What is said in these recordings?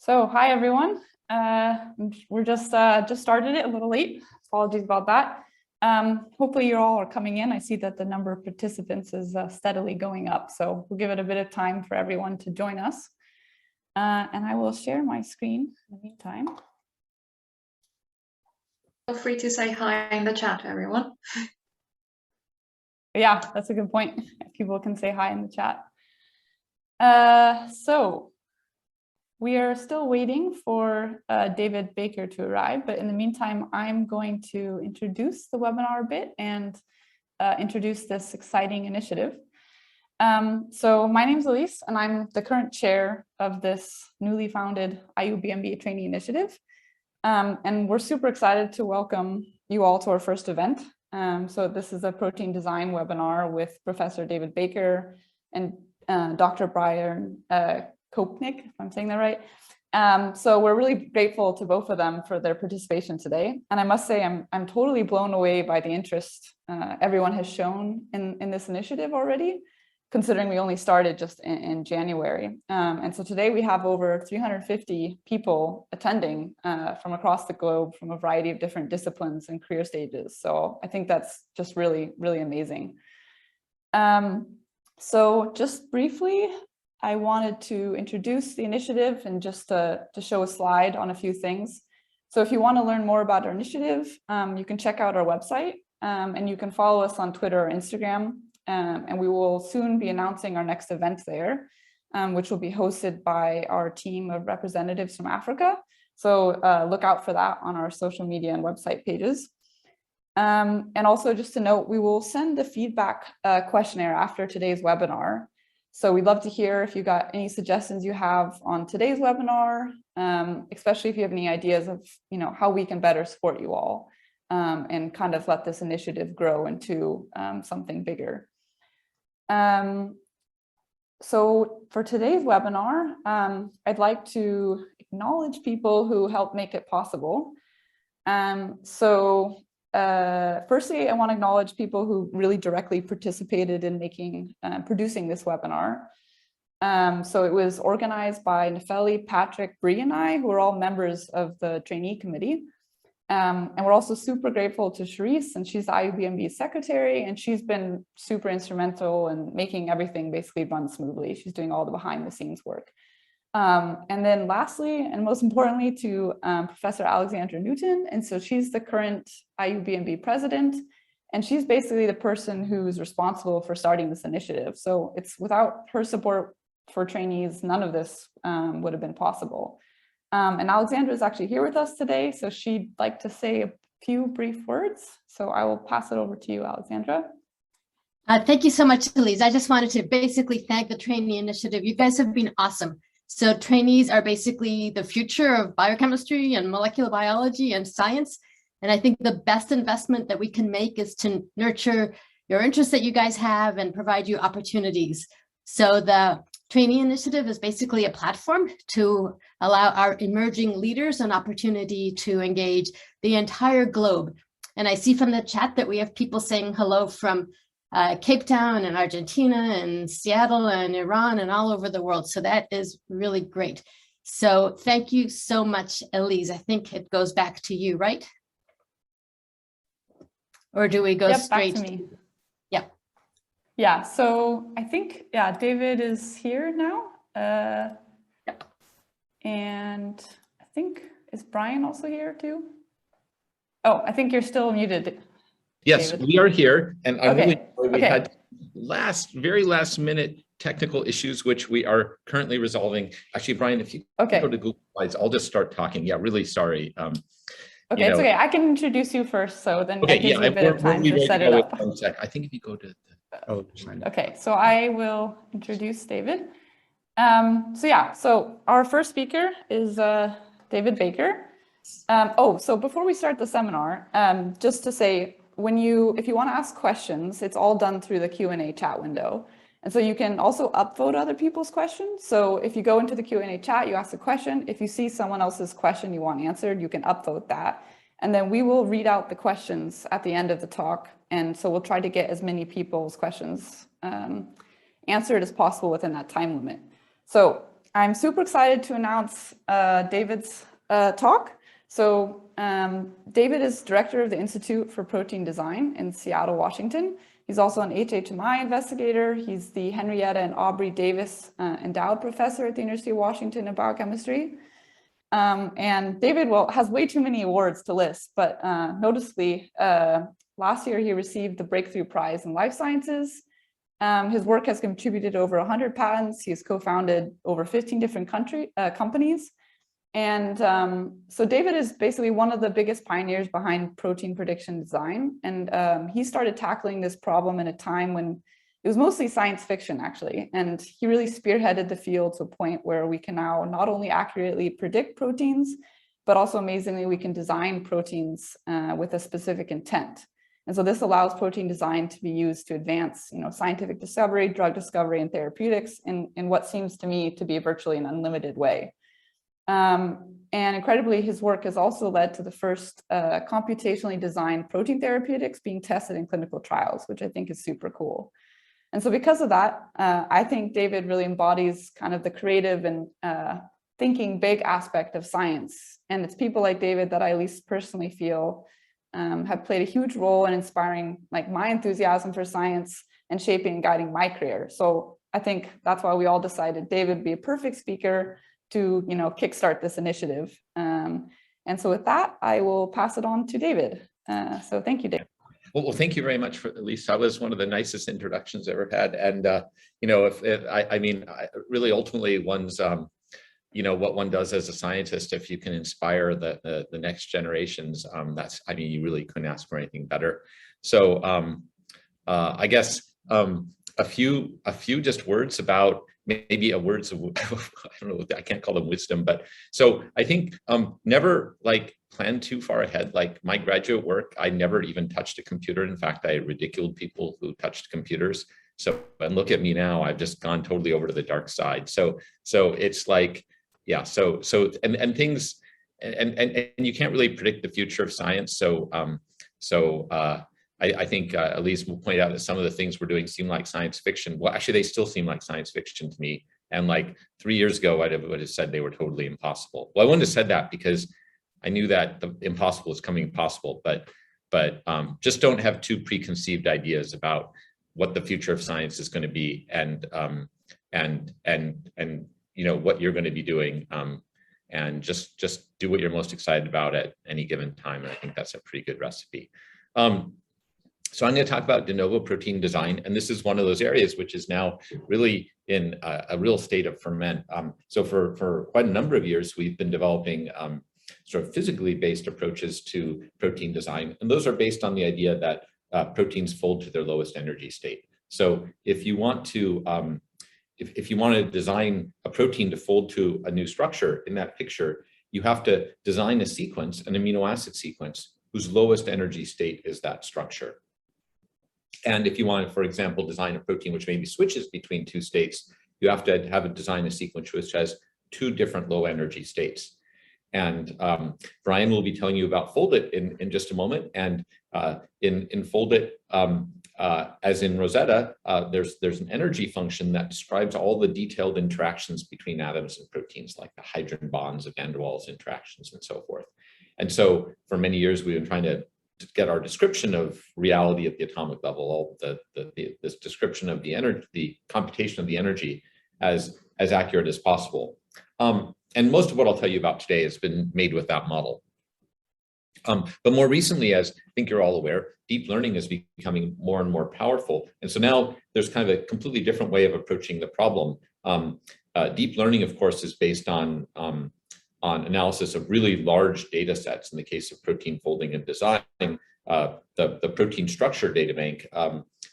So hi everyone. We're just started it a little late. Apologies about that. Hopefully you all are coming in. I see that the number of participants is steadily going up, so we'll give it a bit of time for everyone to join us. And I will share my screen in the meantime. Feel free to say hi in the chat, everyone. Yeah, that's a good point. People can say hi in the chat. So we are still waiting for David Baker to arrive, but in the meantime, I'm going to introduce the webinar a bit and introduce this exciting initiative. So my name is Elise, and I'm the current chair of this newly founded IUBMB Trainee Initiative. And we're super excited to welcome you all to our first event. So this is a protein design webinar with Professor David Baker and Dr. Brian Kepnik, if I'm saying that right. So we're really grateful to both of them for their participation today. And I must say, I'm totally blown away by the interest everyone has shown in this initiative already, considering we only started just in January. And so today we have over 350 people attending from across the globe from a variety of different disciplines and career stages. So I think that's just really, really amazing. So just briefly, I wanted to introduce the initiative and just to show a slide on a few things. So if you want to learn more about our initiative, you can check out our website and you can follow us on Twitter or Instagram. And we will soon be announcing our next event there, which will be hosted by our team of representatives from Africa. So look out for that on our social media and website pages. And also just to note, we will send the feedback questionnaire after today's webinar. So we'd love to hear if you got any suggestions you have on today's webinar, especially if you have any ideas of how we can better support you all and kind of let this initiative grow into something bigger. So for today's webinar, I'd like to acknowledge people who helped make it possible. Firstly, I want to acknowledge people who really directly participated in producing this webinar. So it was organized by Nefeli, Patrick, Bree, and I, who are all members of the trainee committee. And we're also super grateful to Charisse, and she's the IUBMB secretary, and she's been super instrumental in making everything basically run smoothly. She's doing all the behind the scenes work. And then lastly, and most importantly, to Professor Alexandra Newton. And so she's the current IUBMB president, and she's basically the person who's responsible for starting this initiative. So it's without her support for trainees, none of this would have been possible. And Alexandra is actually here with us today, so she'd like to say a few brief words. So I will pass it over to you, Alexandra. Thank you so much, Elise. I just wanted to basically thank the Trainee Initiative. You guys have been awesome. So trainees are basically the future of biochemistry and molecular biology and science. And I think the best investment that we can make is to nurture your interests that you guys have and provide you opportunities. So the Trainee Initiative is basically a platform to allow our emerging leaders an opportunity to engage the entire globe. And I see from the chat that we have people saying hello from Cape Town and Argentina and Seattle and Iran and all over the world. So that is really great. So thank you so much, Elise. I think it goes back to you, right? Or do we go straight? Back to me. Yeah. Yeah, so I think, David is here now. Yep. And I think, is Brian also here too? Oh, I think you're still muted. Yes, David. We are here, and I'm really sorry we Okay. had very last minute technical issues, which we are currently resolving. Actually, Brian, if you go to Google Slides, I'll just start talking. Yeah, really sorry. Okay, it's okay. I can introduce you first, so then okay, it gives you a bit of time to set it up. One sec. I think if you go to Okay, so I will introduce David. So our first speaker is David Baker. So before we start the seminar, just to say, if you want to ask questions, it's all done through the Q&A chat window. And so you can also upvote other people's questions. So if you go into the Q&A chat, you ask a question. If you see someone else's question you want answered, you can upvote that. And then we will read out the questions at the end of the talk. And so we'll try to get as many people's questions answered as possible within that time limit. So I'm super excited to announce David's talk. So David is director of the Institute for Protein Design in Seattle, Washington. He's also an HHMI investigator. He's the Henrietta and Aubrey Davis Endowed Professor at the University of Washington in biochemistry. And David, well, has way too many awards to list, but noticeably, last year he received the Breakthrough Prize in Life Sciences. His work has contributed over 100 patents. He has co-founded over 15 different companies. And so David is basically one of the biggest pioneers behind protein prediction design. And he started tackling this problem in a time when it was mostly science fiction, actually. And he really spearheaded the field to a point where we can now not only accurately predict proteins, but also amazingly, we can design proteins with a specific intent. And so this allows protein design to be used to advance, scientific discovery, drug discovery, and therapeutics in what seems to me to be virtually an unlimited way. And incredibly, his work has also led to the first computationally designed protein therapeutics being tested in clinical trials, which I think is super cool. And so because of that, I think David really embodies kind of the creative and thinking big aspect of science. And it's people like David that I at least personally feel have played a huge role in inspiring my enthusiasm for science and shaping and guiding my career. So I think that's why we all decided David would be a perfect speaker to kickstart this initiative. And so with that, I will pass it on to David. So thank you, David. Well, thank you very much for at least that was one of the nicest introductions I've ever had. And really ultimately one's what one does as a scientist, if you can inspire the next generations, you really couldn't ask for anything better. So I guess a few just words about maybe words of, I don't know, I can't call them wisdom, but so I think never plan too far ahead. Like my graduate work, I never even touched a computer. In fact, I ridiculed people who touched computers. So, and look at me now, I've just gone totally over to the dark side. So it's like, yeah, so things, and you can't really predict the future of science. So I think Elise will point out that some of the things we're doing seem like science fiction. Well, actually, they still seem like science fiction to me. And 3 years ago, I would have said they were totally impossible. Well, I wouldn't have said that because I knew that the impossible is coming possible, but just don't have too preconceived ideas about what the future of science is going to be, and what you're going to be doing, and just do what you're most excited about at any given time. And I think that's a pretty good recipe. So I'm going to talk about de novo protein design, and this is one of those areas which is now really in a real state of ferment. So for quite a number of years, we've been developing sort of physically based approaches to protein design, and those are based on the idea that proteins fold to their lowest energy state. So if you want to if you want to design a protein to fold to a new structure in that picture, you have to design a sequence, an amino acid sequence, whose lowest energy state is that structure. And if you want to, for example, design a protein which maybe switches between two states, you have to have it design a sequence which has two different low energy states. And Brian will be telling you about FoldIT in just a moment. And in FoldIT, as in Rosetta, there's an energy function that describes all the detailed interactions between atoms and proteins, like the hydrogen bonds, of van der Waals interactions, and so forth. And so for many years, we've been trying to get our description of reality at the atomic level, all this description of the energy, the computation of the energy, as accurate as possible. And most of what I'll tell you about today has been made with that model. But more recently, as I think you're all aware, deep learning is becoming more and more powerful. And so now there's kind of a completely different way of approaching the problem. Deep learning, of course, is based on analysis of really large data sets. In the case of protein folding and design, the protein structure data bank,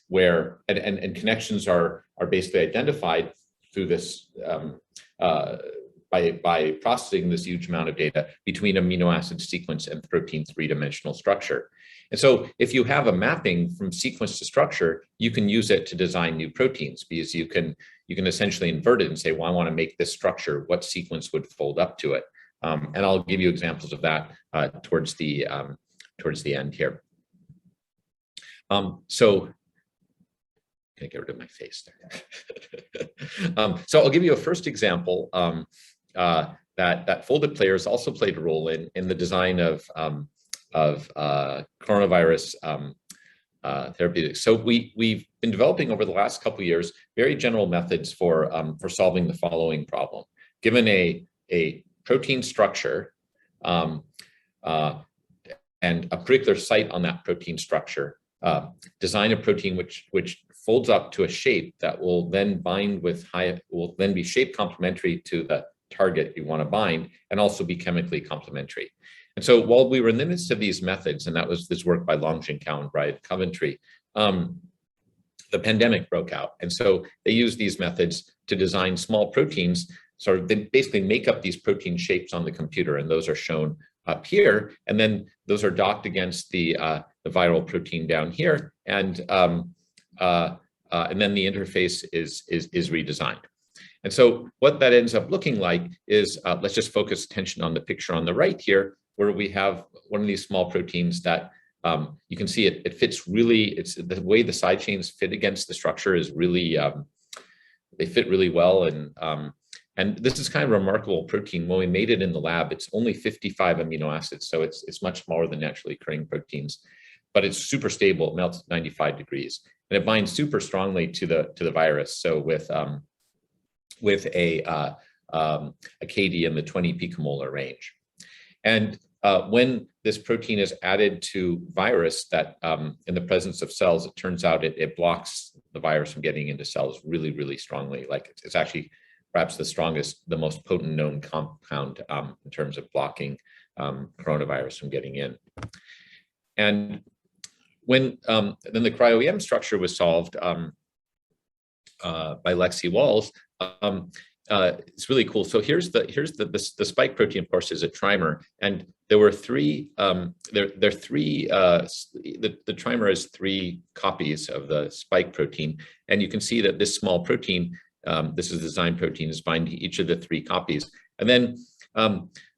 where and connections are basically identified through this by processing this huge amount of data between amino acid sequence and protein three-dimensional structure. And so if you have a mapping from sequence to structure, you can use it to design new proteins, because you can essentially invert it and say, well, I want to make this structure, what sequence would fold up to it? And I'll give you examples of that towards the end here. So gonna get rid of my face there. So I'll give you a first example that FoldIT players also played a role in the design of coronavirus therapeutics. So we've been developing over the last couple of years very general methods for solving the following problem. Given a protein structure and a particular site on that protein structure, design a protein which folds up to a shape that will then bind with will then be shape complementary to the target you want to bind and also be chemically complementary. And so while we were in the midst of these methods, and that was this work by Longjing Cao and Brian Coventry, the pandemic broke out. And so they used these methods to design small proteins. So they basically make up these protein shapes on the computer, and those are shown up here. And then those are docked against the viral protein down here. And then the interface is redesigned. And so what that ends up looking like is, let's just focus attention on the picture on the right here, where we have one of these small proteins that you can see it fits really, it's the way the side chains fit against the structure is really, they fit really well. And this is kind of a remarkable protein. When we made it in the lab, it's only 55 amino acids. So it's much smaller than naturally occurring proteins, but it's super stable. It melts at 95 degrees and it binds super strongly to the virus. So with a KD in the 20 picomolar range. And when this protein is added to virus that in the presence of cells, it turns out it blocks the virus from getting into cells really, really strongly. Like it's actually perhaps the strongest, the most potent known compound in terms of blocking coronavirus from getting in. And when then the cryo-EM structure was solved by Lexi Walls, it's really cool. So here's the spike protein, of course, is a trimer, and there were three. The trimer has 3 copies of the spike protein, and you can see that this small protein, this is the design protein, is binding each of the 3 copies. And then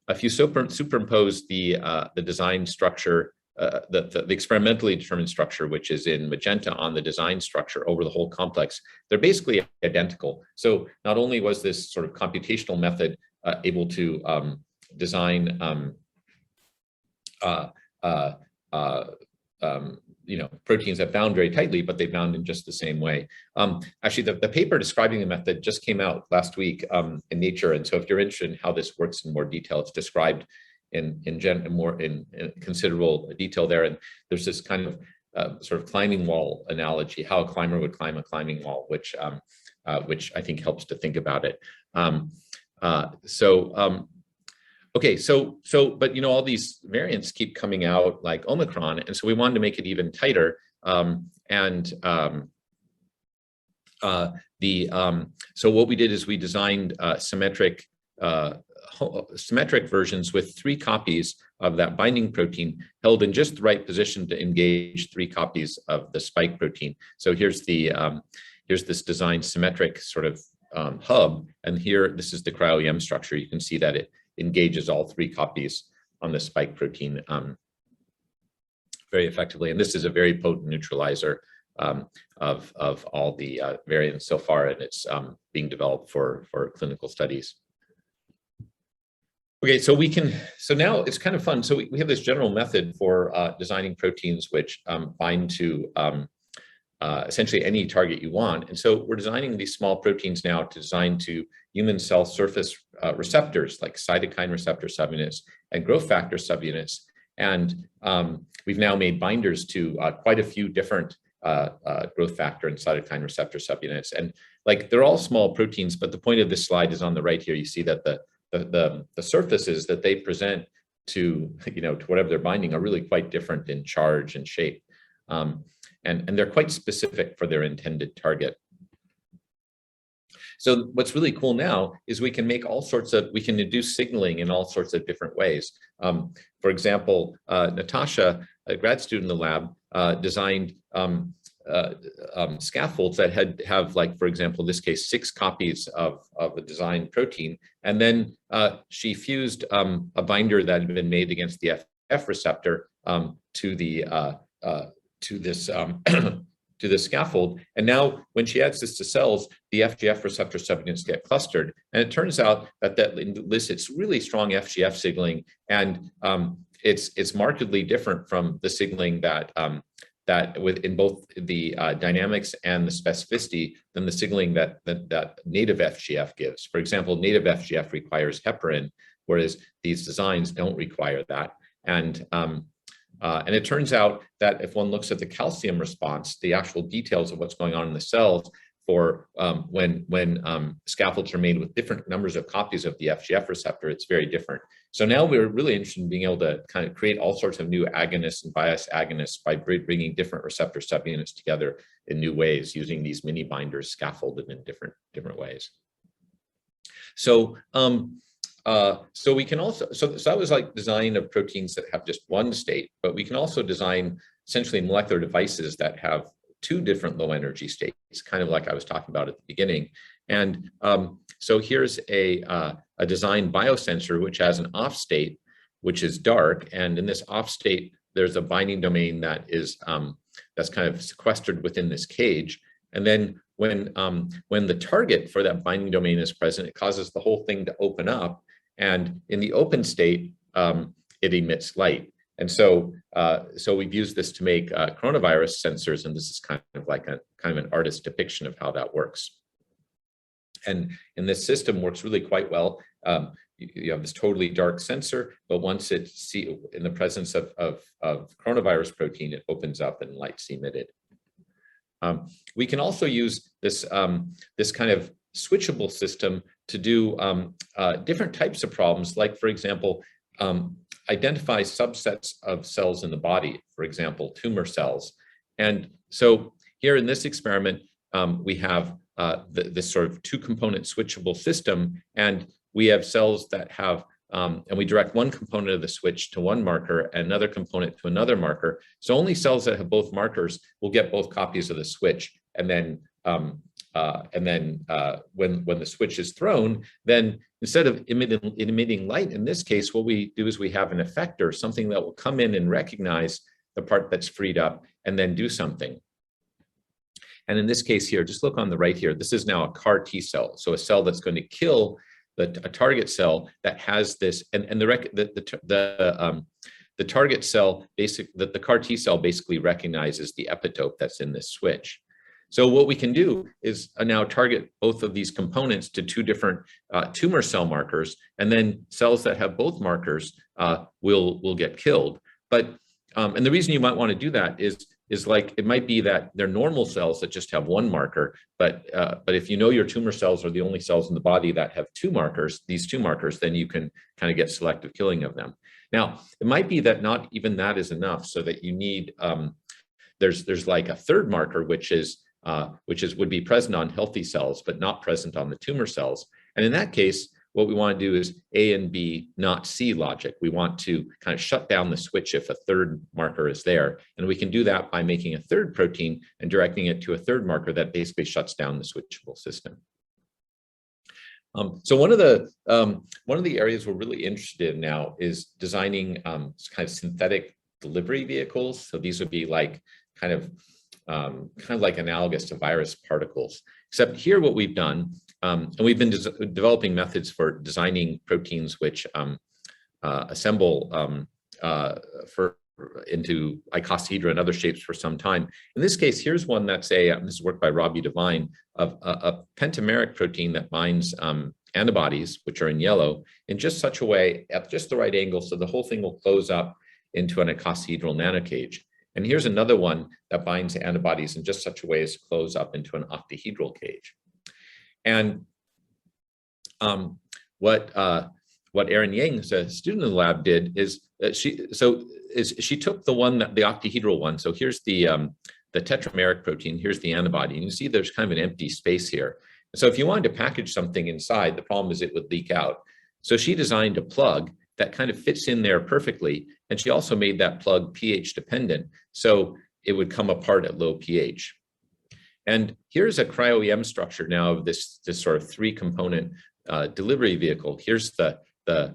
if you superimpose the design structure, the experimentally determined structure, which is in magenta, on the design structure over the whole complex, they're basically identical. So not only was this sort of computational method able to design proteins that bound very tightly, but they bound in just the same way. Actually, the paper describing the method just came out last week in Nature, and so if you're interested in how this works in more detail, it's described in considerable detail there. And there's this kind of sort of climbing wall analogy, how a climber would climb a climbing wall, which I think helps to think about it. Okay, but all these variants keep coming out like Omicron, and so we wanted to make it even tighter. So what we did is we designed symmetric versions with 3 copies of that binding protein held in just the right position to engage 3 copies of the spike protein. So here's this designed symmetric sort of hub, and here this is the cryo-EM structure. You can see that it engages all 3 copies on the spike protein very effectively, and this is a very potent neutralizer of all the variants so far, and it's being developed for clinical studies. Okay, so now it's kind of fun. So we have this general method for designing proteins which bind to essentially any target you want. And so we're designing these small proteins now to design to human cell surface receptors like cytokine receptor subunits and growth factor subunits. And we've now made binders to quite a few different growth factor and cytokine receptor subunits. And like they're all small proteins, but the point of this slide is on the right here. You see that the surfaces that they present to whatever they're binding are really quite different in charge and shape, and they're quite specific for their intended target. So what's really cool now is we can induce signaling in all sorts of different ways. For example, Natasha, a grad student in the lab, designed scaffolds that have, like, for example, in this case, 6 copies of a designed protein. And then she fused a binder that had been made against the F receptor to the scaffold. And now when she adds this to cells, the FGF receptor subunits get clustered. And it turns out that that elicits really strong FGF signaling. And it's markedly different from the signaling that in both the dynamics and the specificity than the signaling that native FGF gives. For example, native FGF requires heparin, whereas these designs don't require that. And it turns out that if one looks at the calcium response, the actual details of what's going on in the cells for when scaffolds are made with different numbers of copies of the FGF receptor, it's very different. So now we're really interested in being able to kind of create all sorts of new agonists and bias agonists by bringing different receptor subunits together in new ways, using these mini binders scaffolded in different ways. So so we can also, so that was like design of proteins that have just one state, but we can also design essentially molecular devices that have two different low energy states, kind of like I was talking about at the beginning. And so here's a design biosensor, which has an off state, which is dark. And in this off state, there's a binding domain that is that's kind of sequestered within this cage. And then when the target for that binding domain is present, it causes the whole thing to open up. And in the open state, it emits light. And so we've used this to make coronavirus sensors, and this is kind of like a kind of an artist's depiction of how that works. And this system works really quite well. You have this totally dark sensor, but once it's in the presence of coronavirus protein, it opens up and light's emitted. We can also use this this kind of switchable system to do different types of problems, like, for example, identify subsets of cells in the body, for example, tumor cells. And so here in this experiment, we have this sort of two-component switchable system, and we have cells that have, and we direct one component of the switch to one marker and another component to another marker. So only cells that have both markers will get both copies of the switch. And then when the switch is thrown, then instead of emitting light, in this case, what we do is we have an effector, something that will come in and recognize the part that's freed up and then do something. And in this case here, just look on the right here, this is now a CAR T cell. So a cell that's going to kill a target cell that has this, and the target cell, the CAR T cell basically recognizes the epitope that's in this switch. So what we can do is now target both of these components to two different tumor cell markers, and then cells that have both markers will get killed. But and the reason you might want to do that is like, it might be that they're normal cells that just have one marker, but if you know your tumor cells are the only cells in the body that have two markers, these two markers, then you can kind of get selective killing of them. Now, it might be that not even that is enough, so that you need there's like a third marker, which would be present on healthy cells, but not present on the tumor cells. And in that case, what we want to do is A and B, not C logic. We want to kind of shut down the switch if a third marker is there. And we can do that by making a third protein and directing it to a third marker that basically shuts down the switchable system. So one of the areas we're really interested in now is designing kind of synthetic delivery vehicles. So these would be like kind of like analogous to virus particles, except here what we've done, and we've been developing methods for designing proteins which assemble into icosahedra and other shapes for some time. In this case, here's one that's this is work by Robbie Devine, of a pentameric protein that binds antibodies, which are in yellow, in just such a way, at just the right angle, so the whole thing will close up into an icosahedral nanocage. And here's another one that binds antibodies in just such a way as to close up into an octahedral cage. And what Erin Yang, a student in the lab, did is she took the octahedral one. So here's the tetrameric protein. Here's the antibody, and you see there's kind of an empty space here. So if you wanted to package something inside, the problem is it would leak out. So she designed a plug that kind of fits in there perfectly. And she also made that plug pH dependent, so it would come apart at low pH. And here's a cryo-EM structure now of this sort of three-component delivery vehicle. Here's the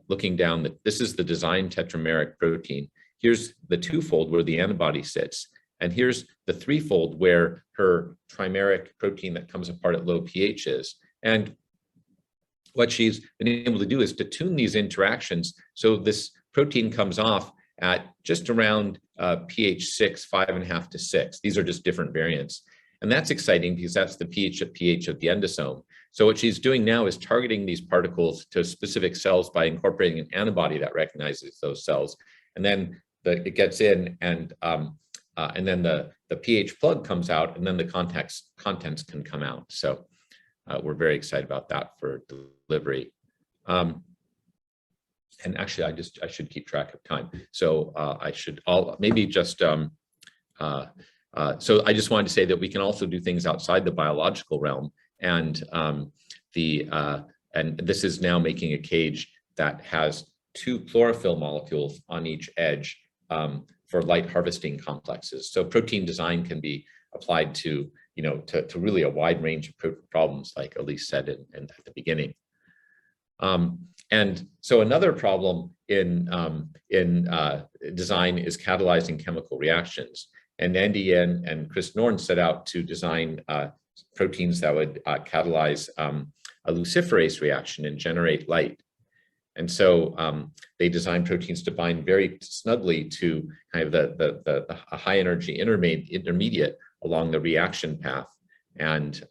looking down, this is the design tetrameric protein. Here's the twofold where the antibody sits. And here's the threefold where her trimeric protein that comes apart at low pH is. And what she's been able to do is to tune these interactions so this protein comes off at just around pH 6, 5.5 to 6. These are just different variants. And that's exciting because that's the pH of the endosome. So what she's doing now is targeting these particles to specific cells by incorporating an antibody that recognizes those cells. And then it gets in and then the pH plug comes out, and then the contents can come out. So we're very excited about that for delivery. And actually, I should keep track of time. So so I just wanted to say that we can also do things outside the biological realm, and this is now making a cage that has 2 chlorophyll molecules on each edge for light harvesting complexes. So protein design can be applied to to really a wide range of problems, like Elise said at the beginning. And so another problem in design is catalyzing chemical reactions. And Andy and Chris Norn set out to design proteins that would catalyze a luciferase reaction and generate light. And so they designed proteins to bind very snugly to kind of the high energy intermediate along the reaction path. And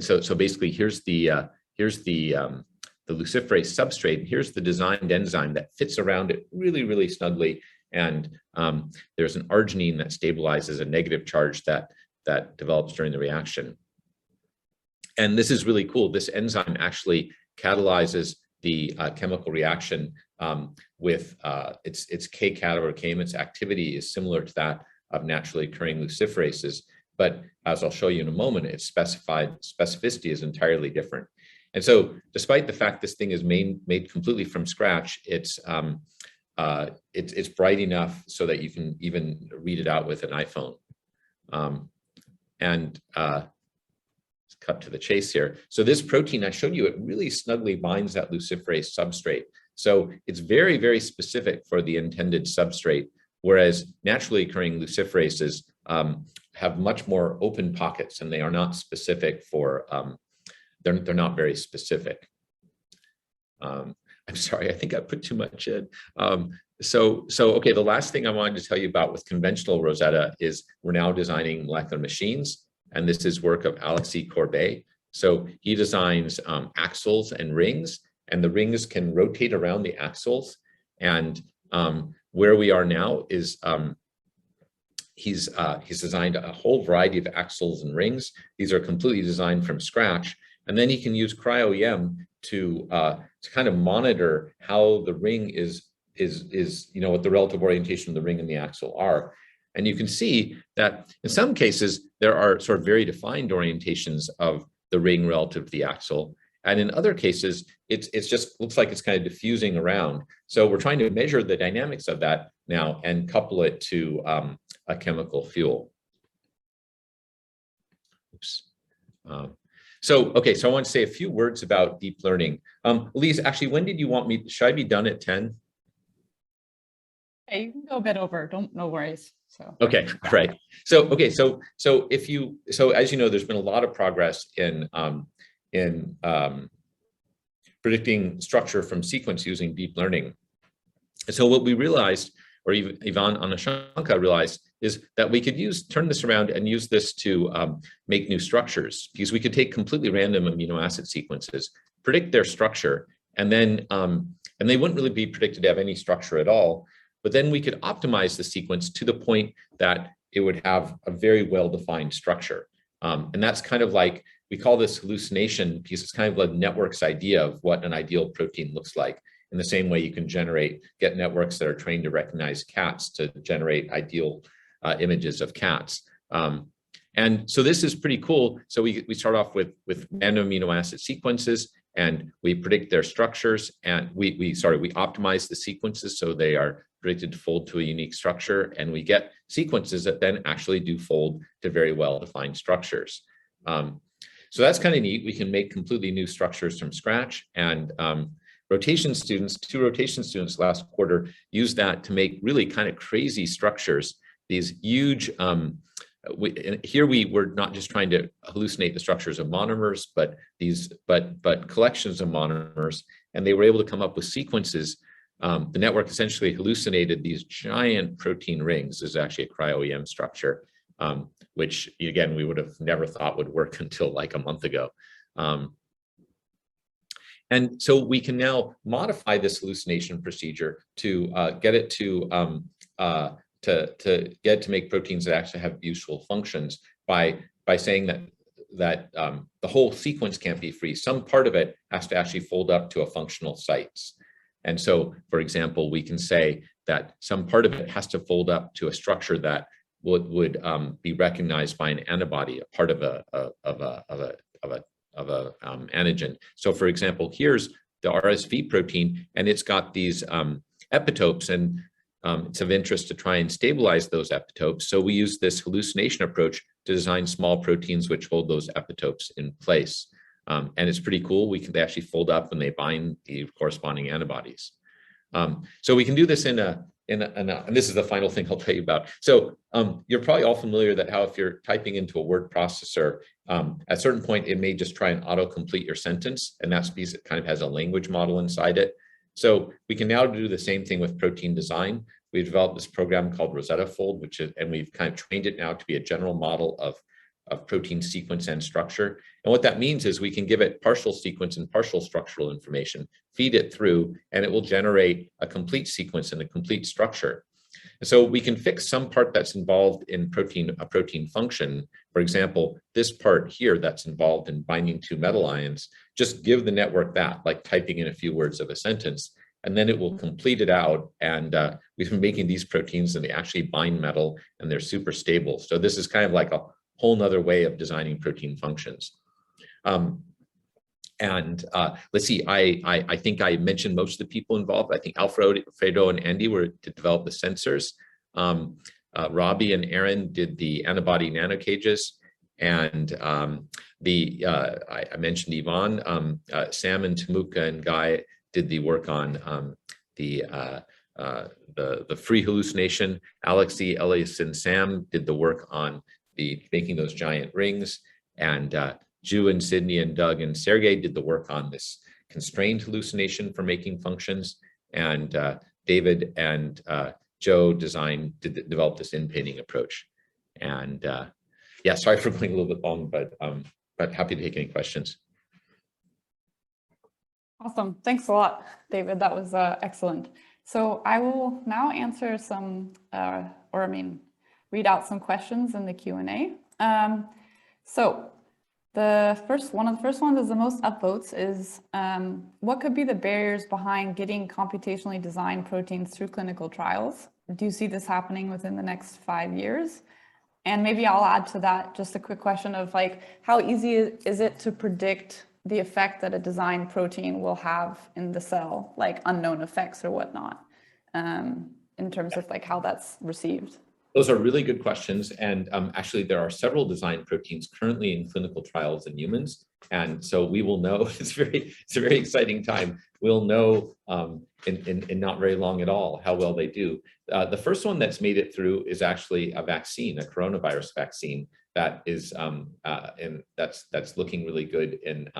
so basically here's the luciferase substrate. Here's the designed enzyme that fits around it really, really snugly. And there's an arginine that stabilizes a negative charge that develops during the reaction. And this is really cool. This enzyme actually catalyzes the chemical reaction with its K-cat, its activity is similar to that of naturally occurring luciferases. But as I'll show you in a moment, its specificity is entirely different. And so despite the fact this thing is made completely from scratch, it's bright enough so that you can even read it out with an iPhone. Let's cut to the chase here. So this protein I showed you, it really snugly binds that luciferase substrate. So it's very, very specific for the intended substrate, whereas naturally occurring luciferases have much more open pockets, and they are not specific for, they're not very specific. I'm sorry, I think I put too much in. Okay, the last thing I wanted to tell you about with conventional Rosetta is we're now designing molecular machines, and this is work of Alexis Courbet. So he designs axles and rings, and the rings can rotate around the axles. And where we are now is he's designed a whole variety of axles and rings. These are completely designed from scratch, and then he can use cryo-EM to kind of monitor how the ring is what the relative orientation of the ring and the axle are. And you can see that in some cases there are sort of very defined orientations of the ring relative to the axle, and in other cases it's just looks like it's kind of diffusing around. So we're trying to measure the dynamics of that now and couple it to a chemical fuel. Oops. So I want to say a few words about deep learning. Elise, actually, when did you want me? Should I be done at 10? Hey, you can go a bit over. No worries. So okay, right. So as you know, there's been a lot of progress in predicting structure from sequence using deep learning. And so what we realized, or even Ivan Anashanka realized, is that we could turn this around and use this to make new structures, because we could take completely random amino acid sequences, predict their structure, and then and they wouldn't really be predicted to have any structure at all. But then we could optimize the sequence to the point that it would have a very well-defined structure. And that's kind of like, we call this hallucination because it's kind of a network's idea of what an ideal protein looks like. In the same way you can get networks that are trained to recognize cats to generate ideal images of cats. And so this is pretty cool. So we start off with random amino acid sequences, and we predict their structures, and we optimize the sequences so they are predicted to fold to a unique structure, and we get sequences that then actually do fold to very well-defined structures. So that's kind of neat. We can make completely new structures from scratch, and rotation students, 2 rotation students last quarter used that to make really kind of crazy structures, these huge, here we were not just trying to hallucinate the structures of monomers, but collections of monomers, and they were able to come up with sequences. The network essentially hallucinated these giant protein rings. This is actually a cryo-EM structure, which again, we would have never thought would work until like a month ago. And so we can now modify this hallucination procedure to get it to make proteins that actually have useful functions by saying that the whole sequence can't be free. Some part of it has to actually fold up to a functional sites. And so, for example, we can say that some part of it has to fold up to a structure that would be recognized by an antibody, a part of a antigen. So, for example, here's the RSV protein, and it's got these epitopes, and it's of interest to try and stabilize those epitopes. So we use this hallucination approach to design small proteins which hold those epitopes in place. And it's pretty cool. They actually fold up when they bind the corresponding antibodies. So we can do this and this is the final thing I'll tell you about. So you're probably all familiar that how if you're typing into a word processor, at a certain point, it may just try and autocomplete your sentence, and that's because it kind of has a language model inside it. So we can now do the same thing with protein design. We've developed this program called Rosetta Fold, and we've kind of trained it now to be a general model of protein sequence and structure. And what that means is we can give it partial sequence and partial structural information, feed it through, and it will generate a complete sequence and a complete structure. And so we can fix some part that's involved in a protein function. For example, this part here that's involved in binding 2 metal ions, just give the network that, like typing in a few words of a sentence, and then it will complete it out. And we've been making these proteins and they actually bind metal and they're super stable. So this is kind of like a whole nother way of designing protein functions. Let's see, I think I mentioned most of the people involved. I think Alfredo and Andy were to develop the sensors. Robbie and Aaron did the antibody nanocages. And I mentioned Yvonne, Sam and Tamuka and Guy did the work on the free hallucination. Alexi, Elias, and Sam did the work on making those giant rings, and Ju and Sydney and Doug and Sergey did the work on this constrained hallucination for making functions, and David and Joe developed this in-painting approach. And yeah, sorry for going a little bit long, but happy to take any questions. Awesome, thanks a lot, David. That was excellent. So I will now answer some, read out some questions in the Q&A. So one of the first ones is the most upvotes is what could be the barriers behind getting computationally designed proteins through clinical trials? Do you see this happening within the next 5 years? And maybe I'll add to that just a quick question of like, how easy is it to predict the effect that a designed protein will have in the cell, like unknown effects or whatnot, in terms of like how that's received? Those are really good questions. And actually, there are several designed proteins currently in clinical trials in humans. And so we will know, it's a very exciting time. We'll know in not very long at all how well they do. The first one that's made it through is actually a vaccine, a coronavirus vaccine that is, and that's looking really good in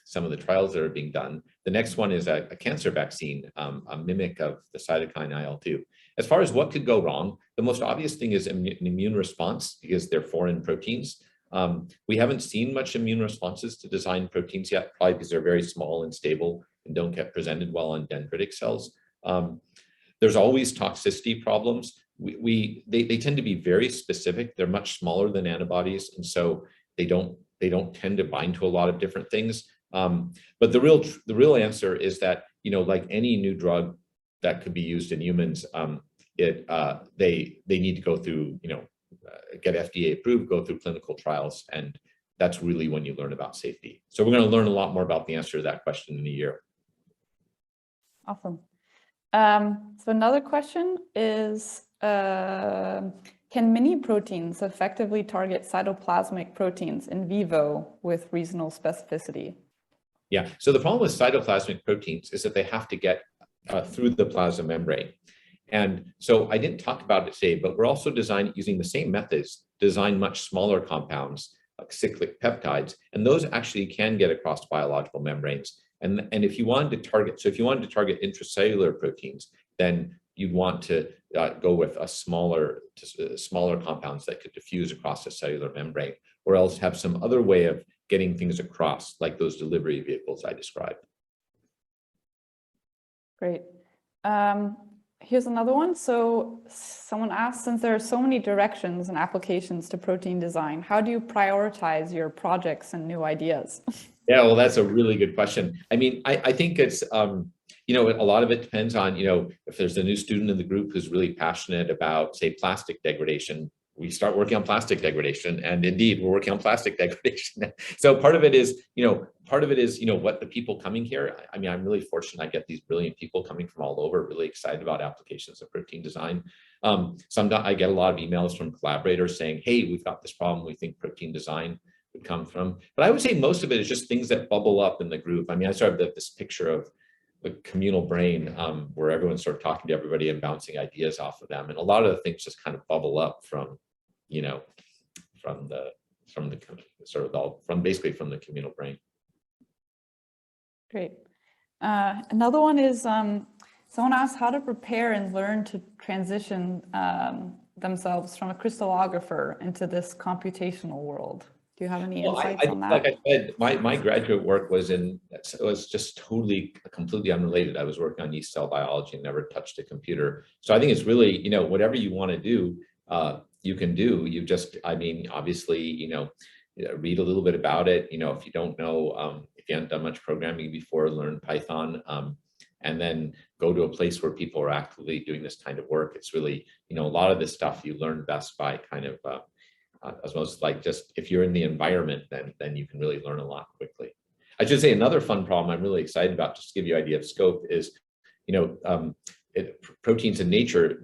some of the trials that are being done. The next one is a cancer vaccine, a mimic of the cytokine IL-2. As far as what could go wrong, the most obvious thing is an immune response because they're foreign proteins. We haven't seen much immune responses to designed proteins yet, probably because they're very small and stable and don't get presented well on dendritic cells. There's always toxicity problems. They tend to be very specific. They're much smaller than antibodies, and so they don't tend to bind to a lot of different things. But the real answer is that, like any new drug that could be used in humans, they need to go through, get FDA approved, go through clinical trials, and that's really when you learn about safety. So we're going to learn a lot more about the answer to that question in a year. Awesome. So another question is, can mini proteins effectively target cytoplasmic proteins in vivo with reasonable specificity? Yeah, so the problem with cytoplasmic proteins is that they have to get through the plasma membrane. And so I didn't talk about it today, but we're also using the same methods, design much smaller compounds, like cyclic peptides, and those actually can get across biological membranes. And if you wanted to target, so if you wanted to target intracellular proteins, then you'd want to go with smaller compounds that could diffuse across the cellular membrane, or else have some other way of getting things across, like those delivery vehicles I described. Great. Here's another one. So someone asked, since there are so many directions and applications to protein design, how do you prioritize your projects and new ideas? Yeah, well, that's a really good question. I mean, I think it's, you know, a lot of it depends on, you know, if there's a new student in the group who's really passionate about, say, plastic degradation, we start working on plastic degradation, and indeed we're working on plastic degradation. So part of it is, you know, what the people coming here, I mean, I'm really fortunate I get these brilliant people coming from all over, really excited about applications of protein design. Sometimes I get a lot of emails from collaborators saying, hey, we've got this problem, we think protein design would come from. But I would say most of it is just things that bubble up in the group. I mean, I sort of have this picture of the communal brain where everyone's sort of talking to everybody and bouncing ideas off of them. And a lot of the things just kind of bubble up from, you know, from basically from the communal brain. Great. Another one is someone asked how to prepare and learn to transition themselves from a crystallographer into this computational world. Do you have any insights on that? Like I said, my graduate work was just completely unrelated. I was working on yeast cell biology and never touched a computer. So I think it's really, you know, whatever you want to do, you can do. You just, I mean, obviously, you know, read a little bit about it. You know, if you don't know, if you haven't done much programming before, learn Python, and then go to a place where people are actively doing this kind of work. It's really, you know, a lot of this stuff you learn best by kind of, as most like just if you're in the environment, then you can really learn a lot quickly. I should say another fun problem I'm really excited about, just to give you an idea of scope, is, you know, proteins in nature,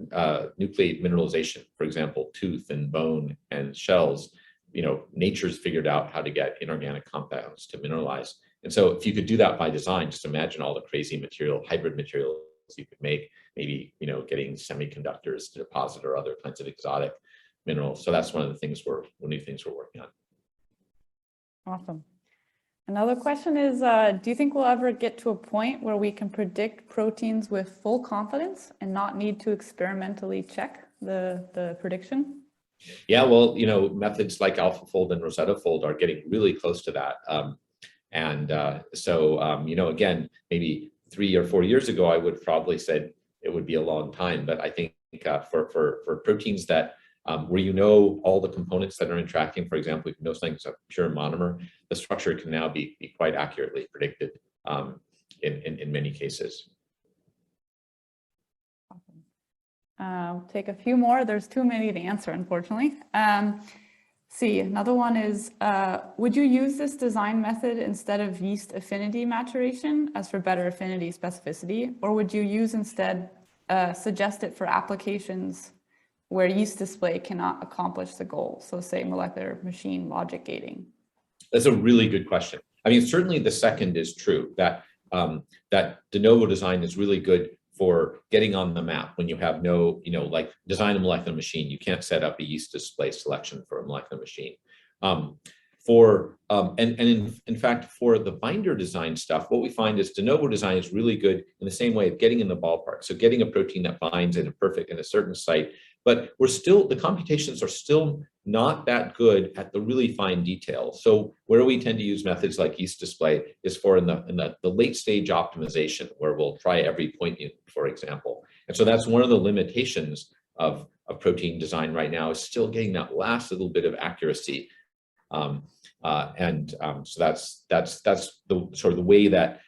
nucleate mineralization, for example, tooth and bone and shells. You know, nature's figured out how to get inorganic compounds to mineralize. And so if you could do that by design, just imagine all the crazy hybrid materials you could make, maybe, you know, getting semiconductors to deposit or other kinds of exotic minerals. So that's one of the things new things we're working on. Awesome. Another question is, do you think we'll ever get to a point where we can predict proteins with full confidence and not need to experimentally check the prediction? Yeah, well, you know, methods like AlphaFold and Rosetta Fold are getting really close to that. You know, again, maybe 3 or 4 years ago, I would probably said it would be a long time, but I think for proteins that where you know all the components that are interacting, for example, if you know something's a pure monomer, the structure can now be quite accurately predicted in many cases. Awesome. We'll take a few more. There's too many to answer, unfortunately. See, another one is, would you use this design method instead of yeast affinity maturation as for better affinity specificity, or would you use instead suggest it for applications where yeast display cannot accomplish the goal? So say molecular machine logic gating. That's a really good question. I mean, certainly the second is true, that that de novo design is really good for getting on the map when you have no, you know, like design a molecular machine, you can't set up a yeast display selection for a molecular machine. In fact, for the binder design stuff, what we find is de novo design is really good in the same way of getting in the ballpark. So getting a protein that binds in a certain site, but the computations are still not that good at the really fine details. So where we tend to use methods like yeast display is for in the late stage optimization, where we'll try every point in, for example. And so that's one of the limitations of protein design right now, is still getting that last little bit of accuracy. So that's the sort of the way that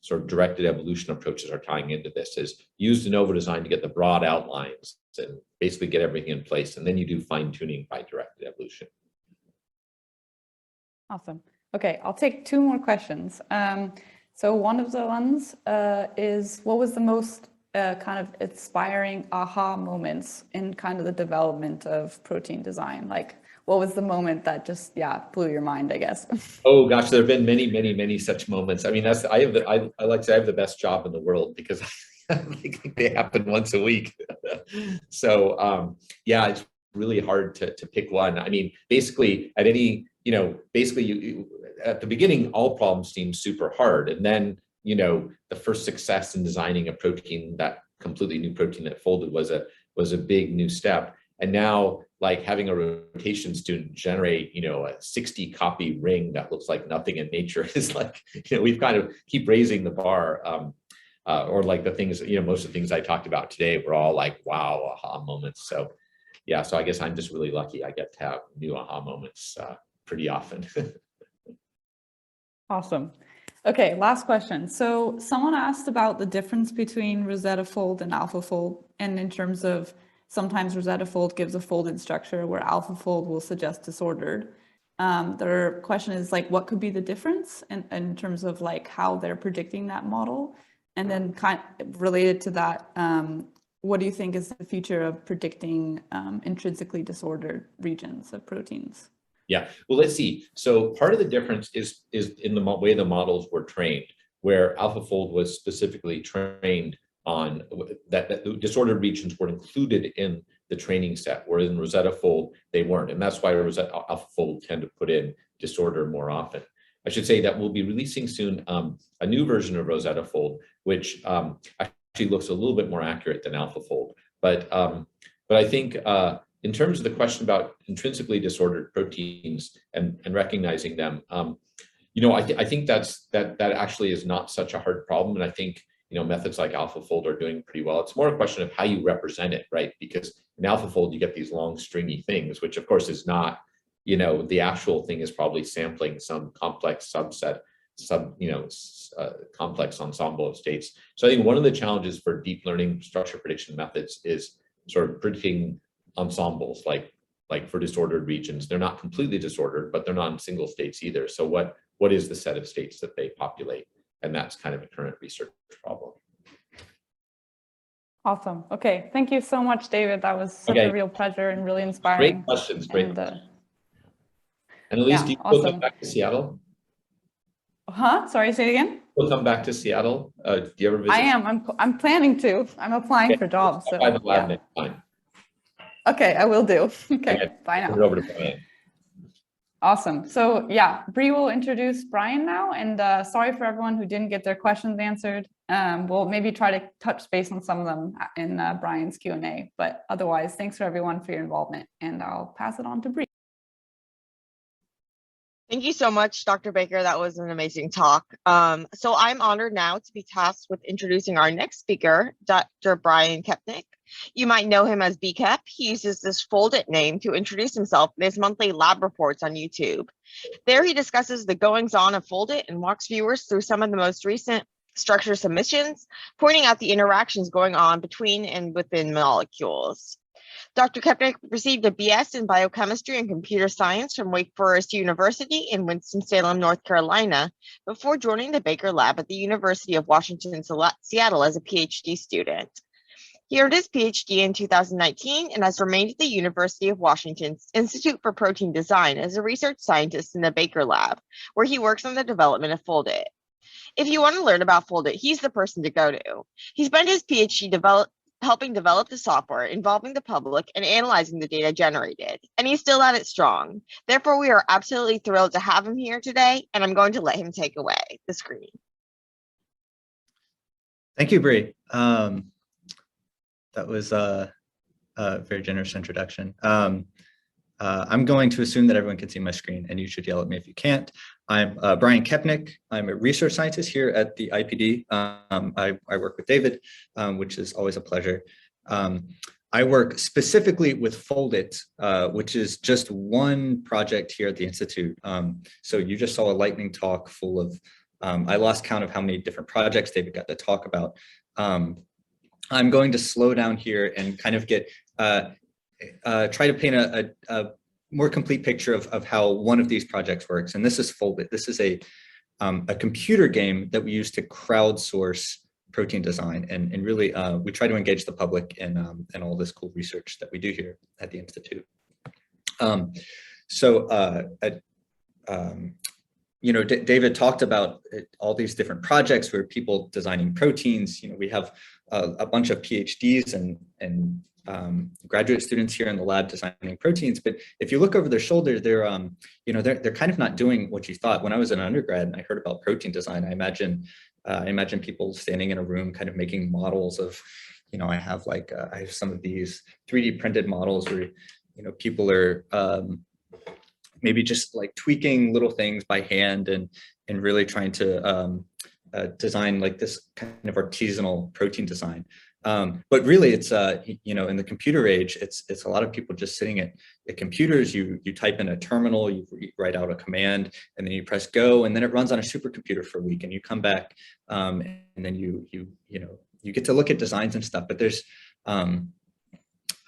sort of directed evolution approaches are tying into this, is use de novo design to get the broad outlines and basically get everything in place, and then you do fine tuning by directed evolution. Awesome. Okay, I'll take 2 more questions. So one of the ones is, what was the most kind of inspiring aha moments in kind of the development of protein design? Like, what was the moment that just, yeah, blew your mind, I guess? Oh gosh, there have been many, many, many such moments. I mean, I like to say I have the best job in the world because I think they happen once a week. So yeah, it's really hard to pick one. I mean, basically at any, at the beginning, all problems seem super hard. And then, the first success in designing a protein, that completely new protein that folded was a big new step. And now, like having a rotation student generate, a 60 copy ring that looks like nothing in nature is like, we've kind of keep raising the bar. Or like the things, most of the things I talked about today were all like, wow, aha moments. So yeah, so I guess I'm just really lucky. I get to have new aha moments pretty often. Awesome. Okay, last question. So someone asked about the difference between Rosetta Fold and AlphaFold, and in terms of sometimes Rosetta Fold gives a folded structure where AlphaFold will suggest disordered. Their question is like, what could be the difference in terms of like how they're predicting that model? And then kind of related to that, what do you think is the future of predicting intrinsically disordered regions of proteins? Yeah, well, let's see. So part of the difference is in the way the models were trained, where AlphaFold was specifically trained on that the disordered regions were included in the training set, whereas in Rosetta Fold, they weren't. And that's why AlphaFold tend to put in disorder more often. I should say that we'll be releasing soon a new version of Rosetta Fold, which actually looks a little bit more accurate than AlphaFold. But I think in terms of the question about intrinsically disordered proteins and recognizing them, I think that actually is not such a hard problem. And I think, methods like AlphaFold are doing pretty well. It's more a question of how you represent it, right? Because in AlphaFold, you get these long stringy things, which of course is not, the actual thing is probably sampling some complex subset, complex ensemble of states. So I think one of the challenges for deep learning structure prediction methods is sort of predicting ensembles, like for disordered regions. They're not completely disordered, but they're not in single states either. So what is the set of states that they populate? And that's kind of a current research problem. Awesome. Okay. Thank you so much, David. That was such a real pleasure and really inspiring. Great questions. Great. And yeah, Elise, do you awesome. come back to Seattle? Sorry, say it again. You'll come back to Seattle? Do you ever visit? I am. I'm planning to. I'm applying for jobs. So, by the lab next time. Okay, I will do. Okay, bye now. Over to Brian. Awesome. So yeah, Bree will introduce Brian now, and sorry for everyone who didn't get their questions answered. We'll maybe try to touch base on some of them in Brian's Q&A, but otherwise, thanks for everyone for your involvement, and I'll pass it on to Bree. Thank you so much, Dr. Baker. That was an amazing talk. So I'm honored now to be tasked with introducing our next speaker, Dr. Brian Kepnik. You might know him as BKEP. He uses this FoldIT name to introduce himself in his monthly lab reports on YouTube. There he discusses the goings-on of FoldIT and walks viewers through some of the most recent structure submissions, pointing out the interactions going on between and within molecules. Dr. Kepnik received a BS in biochemistry and computer science from Wake Forest University in Winston-Salem, North Carolina, before joining the Baker Lab at the University of Washington, Seattle as a PhD student. He earned his PhD in 2019 and has remained at the University of Washington's Institute for Protein Design as a research scientist in the Baker Lab, where he works on the development of FoldIT. If you want to learn about FoldIT, he's the person to go to. He spent his PhD helping develop the software, involving the public, and analyzing the data generated. And he's still at it strong. Therefore, we are absolutely thrilled to have him here today, and I'm going to let him take away the screen. Thank you, Bree. That was a very generous introduction. I'm going to assume that everyone can see my screen, and you should yell at me if you can't. I'm Brian Kepnik. I'm a research scientist here at the IPD. I work with David, which is always a pleasure. I work specifically with FoldIT, which is just one project here at the Institute. So you just saw a lightning talk full of, I lost count of how many different projects David got to talk about. I'm going to slow down here and kind of get try to paint a more complete picture of how one of these projects works. And this is FoldIT. This is a computer game that we use to crowdsource protein design, and really we try to engage the public in all this cool research that we do here at the Institute. You know, David talked about all these different projects where people designing proteins. You know, we have a bunch of PhDs and graduate students here in the lab designing proteins. But if you look over their shoulder, they're you know, they're kind of not doing what you thought. When I was an undergrad and I heard about protein design, I imagine people standing in a room kind of making models of, you know, I have some of these 3D printed models where, you know, people are maybe just like tweaking little things by hand and really trying to design like this kind of artisanal protein design. But really it's, you know, in the computer age, it's a lot of people just sitting at computers. You type in a terminal, you write out a command, and then you press go, and then it runs on a supercomputer for a week, and you come back, and then you know, you get to look at designs and stuff. But there's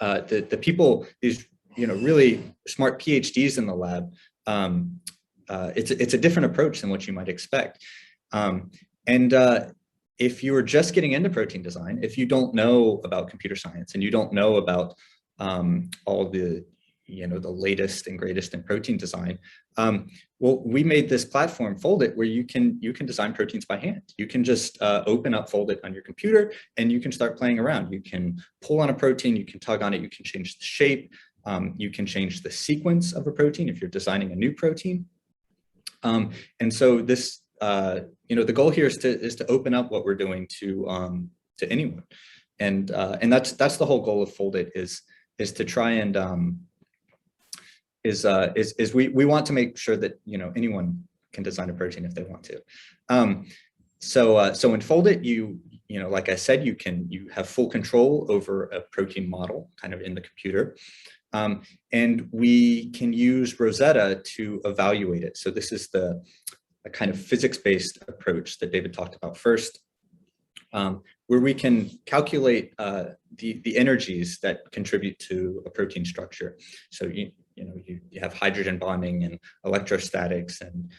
the people, these, you know, really smart PhDs in the lab. It's a different approach than what you might expect. If you were just getting into protein design, if you don't know about computer science and you don't know about all the, you know, the latest and greatest in protein design, well, we made this platform, FoldIT, where you can design proteins by hand. You can just open up FoldIT on your computer and you can start playing around. You can pull on a protein, you can tug on it, you can change the shape, you can change the sequence of a protein if you're designing a new protein. And so this, you know, the goal here is to open up what we're doing to anyone, and that's the whole goal of FoldIT is to try and we want to make sure that, you know, anyone can design a protein if they want to. So in FoldIT, you know, like I said, you have full control over a protein model kind of in the computer. And we can use Rosetta to evaluate it. So this is a kind of physics-based approach that David talked about first, where we can calculate the energies that contribute to a protein structure. So you have hydrogen bonding and electrostatics and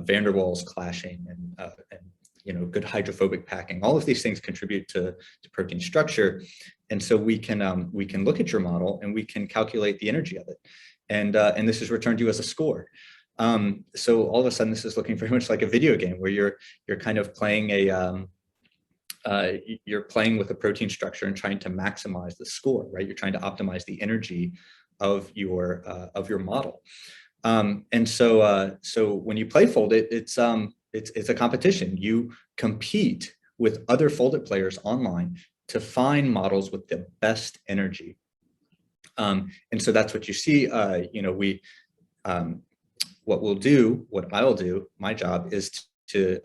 van der Waals clashing and you know, good hydrophobic packing. All of these things contribute to protein structure, and so we can look at your model and we can calculate the energy of it, and this is returned to you as a score. So all of a sudden, this is looking very much like a video game where you're kind of playing you're playing with a protein structure and trying to maximize the score, right? You're trying to optimize the energy of your model. And so when you play FoldIT, it's a competition. You compete with other FoldIT players online to find models with the best energy. And so that's what you see. You know, what I'll do, my job is to,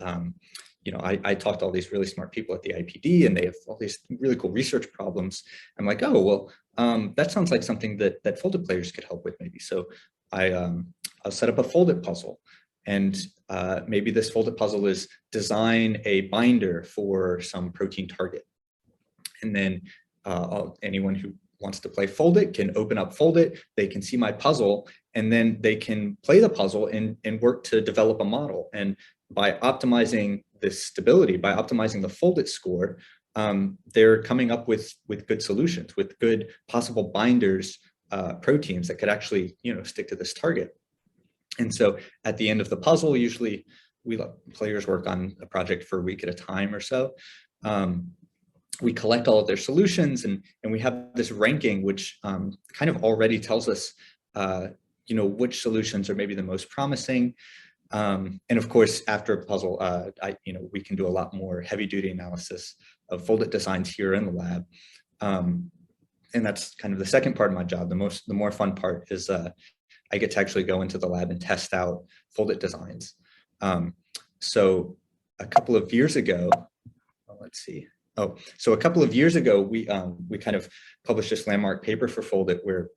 you know, I talk to all these really smart people at the IPD, and they have all these really cool research problems. I'm like, oh, well, that sounds like something that FoldIT players could help with maybe. So I'll set up a FoldIT puzzle, and maybe this FoldIT puzzle is design a binder for some protein target. And then anyone who wants to play FoldIT can open up FoldIT, they can see my puzzle, and then they can play the puzzle and work to develop a model. And by optimizing this stability, by optimizing the FoldIT score, they're coming up with good solutions, with good possible binders, proteins that could actually, you know, stick to this target. And so at the end of the puzzle, usually we let players work on a project for a week at a time or so. We collect all of their solutions, and we have this ranking, which kind of already tells us, you know, which solutions are maybe the most promising. And of course, after a puzzle, you know, we can do a lot more heavy-duty analysis of FoldIT designs here in the lab. And that's kind of the second part of my job. The more fun part is I get to actually go into the lab and test out FoldIT designs. So a couple of years ago, let's see. Oh, so a couple of years ago, we kind of published this landmark paper for FoldIT where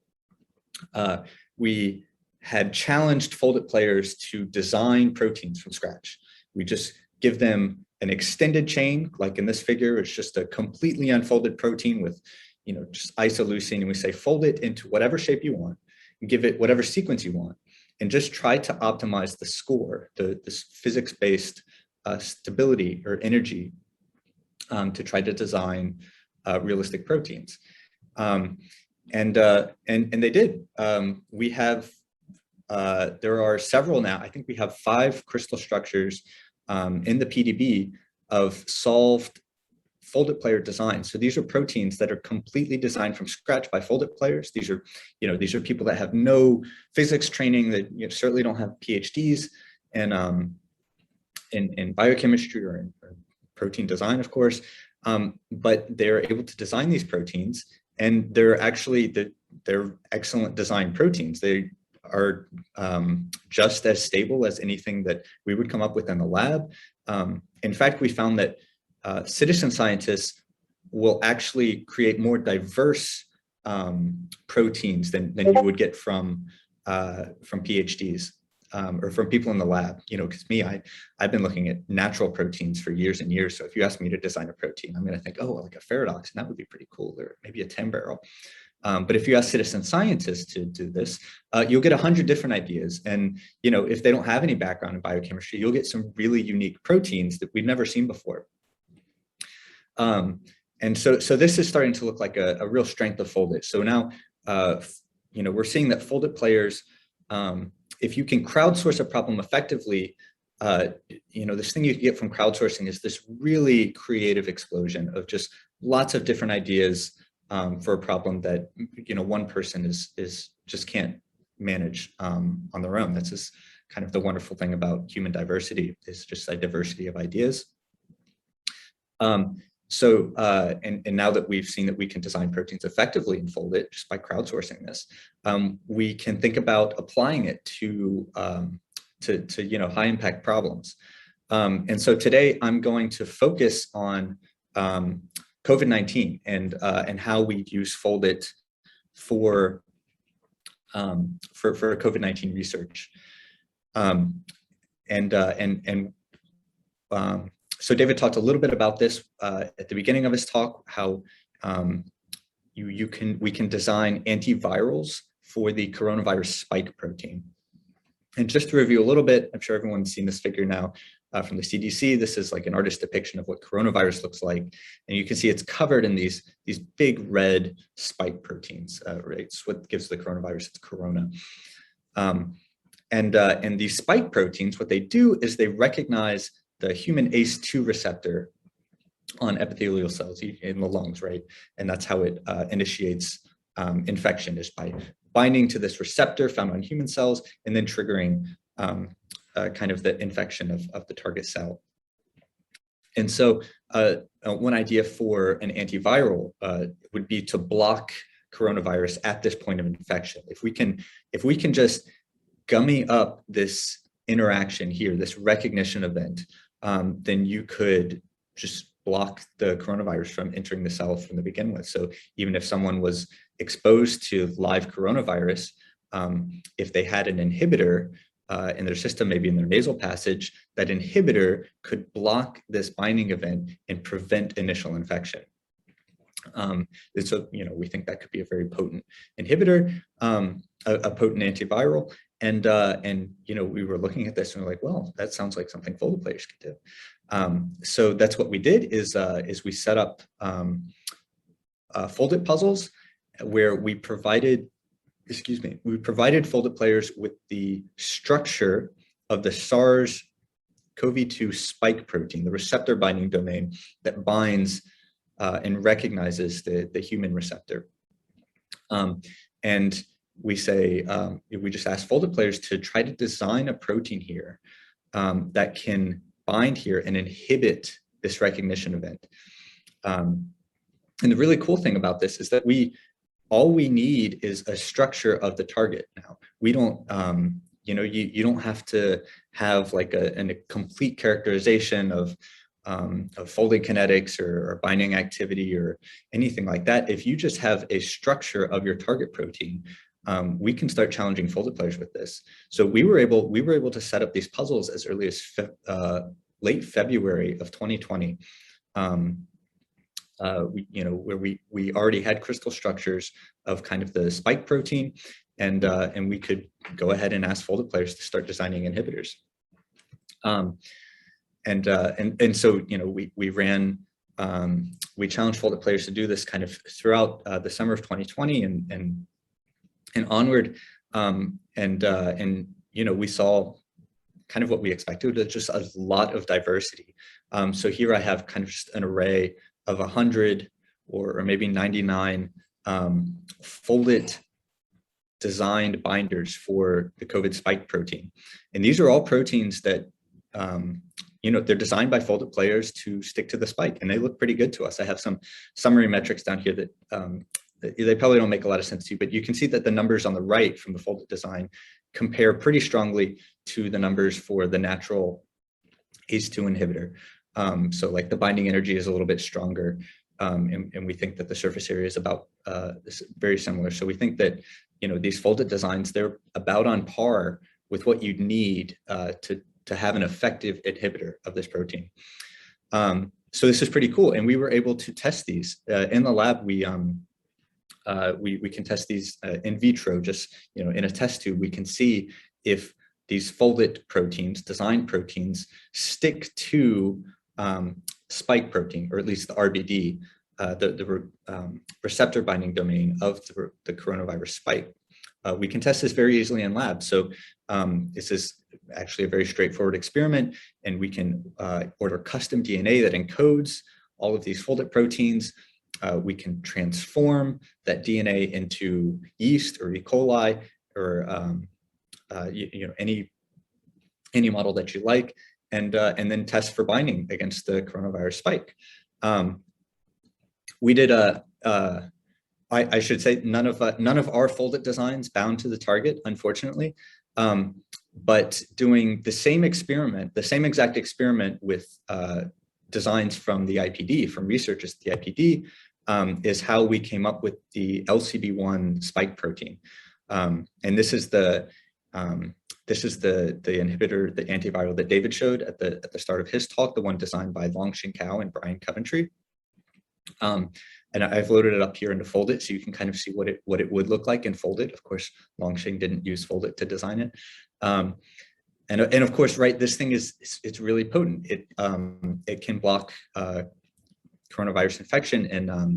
we had challenged FoldIT players to design proteins from scratch. We just give them an extended chain, like in this figure, it's just a completely unfolded protein with, you know, just isoleucine, and we say fold it into whatever shape you want, and give it whatever sequence you want, and just try to optimize the score, this physics-based stability or energy to try to design realistic proteins. And they did. We have there are several now. I think we have 5 crystal structures in the PDB of solved FoldIT player design. So these are proteins that are completely designed from scratch by FoldIT players. These are, these are people that have no physics training, that certainly don't have PhDs in biochemistry or in protein design, of course. But they're able to design these proteins, and they're excellent design proteins. They are just as stable as anything that we would come up with in the lab. In fact, we found that citizen scientists will actually create more diverse proteins than you would get from PhDs or from people in the lab. Because I've been looking at natural proteins for years and years. So if you ask me to design a protein, I'm going to think, oh, like a ferredox, and that would be pretty cool, or maybe a 10-barrel. But if you ask citizen scientists to do this, you'll get 100 different ideas. And if they don't have any background in biochemistry, you'll get some really unique proteins that we've never seen before. And so this is starting to look like a real strength of FoldIT. So now, we're seeing that FoldIT players, if you can crowdsource a problem effectively, this thing you can get from crowdsourcing is this really creative explosion of just lots of different ideas for a problem that, one person is just can't manage on their own. That's just kind of the wonderful thing about human diversity, is just a diversity of ideas. And now that we've seen that we can design proteins effectively in FoldIT just by crowdsourcing this, we can think about applying it to high impact problems. And so today I'm going to focus on COVID-19 and how we use FoldIT for COVID-19 research. So David talked a little bit about this at the beginning of his talk, how we can design antivirals for the coronavirus spike protein. And just to review a little bit, I'm sure everyone's seen this figure now from the CDC. This is like an artist's depiction of what coronavirus looks like. And you can see it's covered in these big red spike proteins, right? It's what gives the coronavirus its corona. And these spike proteins, what they do is they recognize the human ACE2 receptor on epithelial cells in the lungs, right? And that's how it initiates infection, is by binding to this receptor found on human cells and then triggering kind of the infection of the target cell. And so one idea for an antiviral would be to block coronavirus at this point of infection. If we can just gummy up this interaction here, this recognition event, then you could just block the coronavirus from entering the cell from the begin with. So even if someone was exposed to live coronavirus, if they had an inhibitor in their system, maybe in their nasal passage, that inhibitor could block this binding event and prevent initial infection. And so, we think that could be a very potent inhibitor, a potent antiviral. And we were looking at this and we're like, well, that sounds like something FoldIT players could do. So that's what we did is we set up FoldIT puzzles where we provided FoldIT players with the structure of the SARS-CoV-2 spike protein, the receptor binding domain that binds and recognizes the human receptor. And we say, we just ask FoldIT players to try to design a protein here that can bind here and inhibit this recognition event. And the really cool thing about this is that all we need is a structure of the target now. We don't, you don't have to have like a complete characterization of folding kinetics or binding activity or anything like that. If you just have a structure of your target protein, we can start challenging FoldIT players with this. So we were able to set up these puzzles as early as late February of 2020. Where we already had crystal structures of kind of the spike protein, and we could go ahead and ask FoldIT players to start designing inhibitors. And so we challenged FoldIT players to do this kind of throughout the summer of 2020 and onward. We saw kind of what we expected, just a lot of diversity. So here I have kind of just an array of 100 or maybe 99 FoldIT designed binders for the COVID spike protein. And these are all proteins that, they're designed by FoldIT players to stick to the spike, and they look pretty good to us. I have some summary metrics down here that they probably don't make a lot of sense to you, but you can see that the numbers on the right from the FoldIT design compare pretty strongly to the numbers for the natural ACE2 inhibitor. So like the binding energy is a little bit stronger, and we think that the surface area is about very similar. So we think that these FoldIT designs, they're about on par with what you'd need to have an effective inhibitor of this protein. So this is pretty cool, and we were able to test these in the lab. We can test these in vitro, just in a test tube. We can see if these FoldIT proteins, designed proteins, stick to spike protein, or at least the RBD, the receptor binding domain of the coronavirus spike. We can test this very easily in lab. So this is actually a very straightforward experiment, and we can order custom DNA that encodes all of these FoldIT proteins. We can transform that DNA into yeast or E. coli or any model that you like, and then test for binding against the coronavirus spike. We did I should say none of our FoldIT designs bound to the target, unfortunately, but doing the same exact experiment with designs from the IPD, from researchers at the IPD, is how we came up with the LCB1 spike protein. And this is the inhibitor, the antiviral that David showed at the start of his talk, the one designed by Long-Shin Kao and Brian Kepnik. And I've loaded it up here into FoldIT, so you can kind of see what it would look like in FoldIT. Of course, Long-Shin didn't use FoldIT to design it. And of course, right, this thing it's really potent. It can block coronavirus infection in a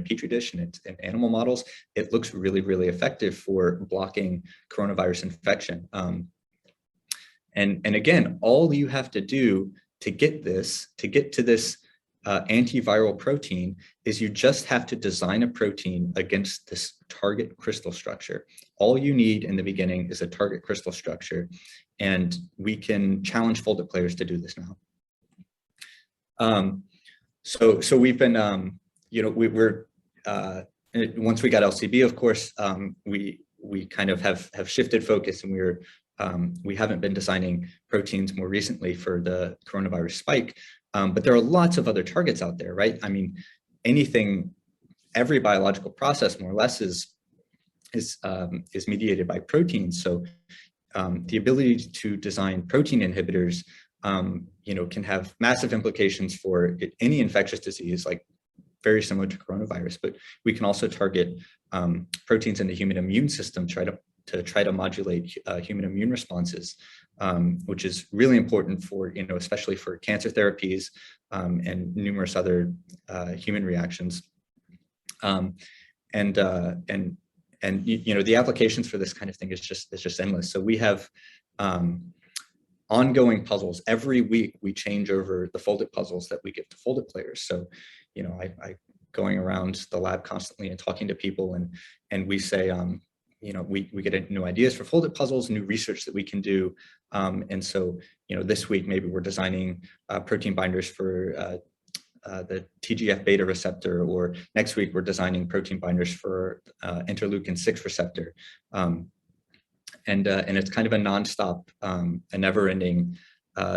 petri dish and in animal models. It looks really, really effective for blocking coronavirus infection. And again, all you have to do to get to this antiviral protein is you just have to design a protein against this target crystal structure. All you need in the beginning is a target crystal structure, and we can challenge FoldIT players to do this now. So we've been, we're once we got LCB, of course, we kind of have shifted focus, and we haven't been designing proteins more recently for the coronavirus spike. But there are lots of other targets out there, right? I mean, every biological process more or less is mediated by proteins. So the ability to design protein inhibitors, can have massive implications for any infectious disease, like very similar to coronavirus. But we can also target proteins in the human immune system, to try to modulate human immune responses, which is really important for, especially for cancer therapies and numerous other human reactions. The applications for this kind of thing is just endless. So we have ongoing puzzles. Every week we change over the FoldIT puzzles that we give to FoldIT players. So, I going around the lab constantly and talking to people, and we say, we get new ideas for FoldIT puzzles, new research that we can do. And so, this week, maybe we're designing protein binders for the TGF-beta receptor, or next week we're designing protein binders for interleukin-6 receptor. And it's kind of a nonstop, a never-ending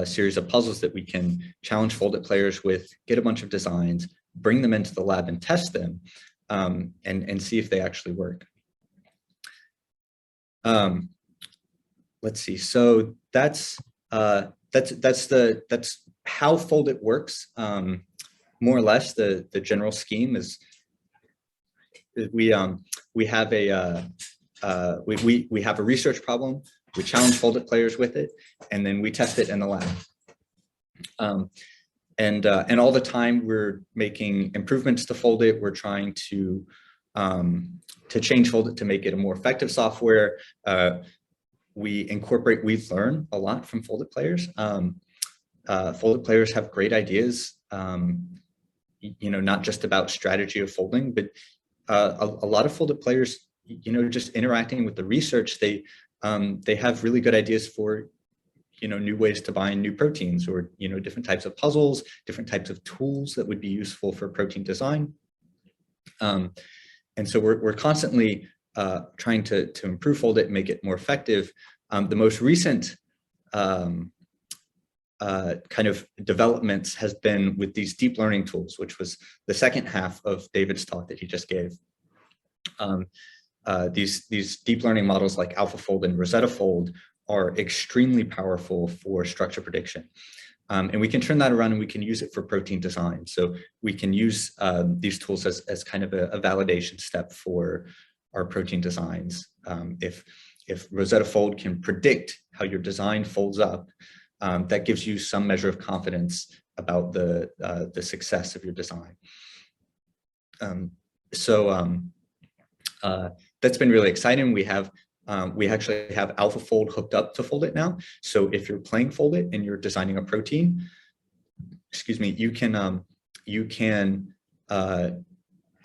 series of puzzles that we can challenge FoldIT players with, get a bunch of designs, bring them into the lab and test them, and see if they actually work. Let's see. So that's how FoldIT works. More or less, the general scheme is we have a research problem. We challenge FoldIT players with it, and then we test it in the lab. And all the time we're making improvements to FoldIT. We're trying to change FoldIT to make it a more effective software. We learn a lot from FoldIT players. FoldIT players have great ideas, not just about strategy of folding, but a lot of FoldIT players, just interacting with the research, they have really good ideas for, new ways to bind new proteins, or, different types of puzzles, different types of tools that would be useful for protein design. And so we're constantly trying to improve FoldIT and make it more effective. The most recent kind of developments has been with these deep learning tools, which was the second half of David's talk that he just gave. These deep learning models like AlphaFold and Rosetta Fold are extremely powerful for structure prediction. And we can turn that around and we can use it for protein design. So we can use these tools as kind of a validation step for our protein designs. If Rosetta Fold can predict how your design folds up, that gives you some measure of confidence about the success of your design. That's been really exciting. We actually have AlphaFold hooked up to FoldIT now. So if you're playing FoldIT and you're designing a protein, you can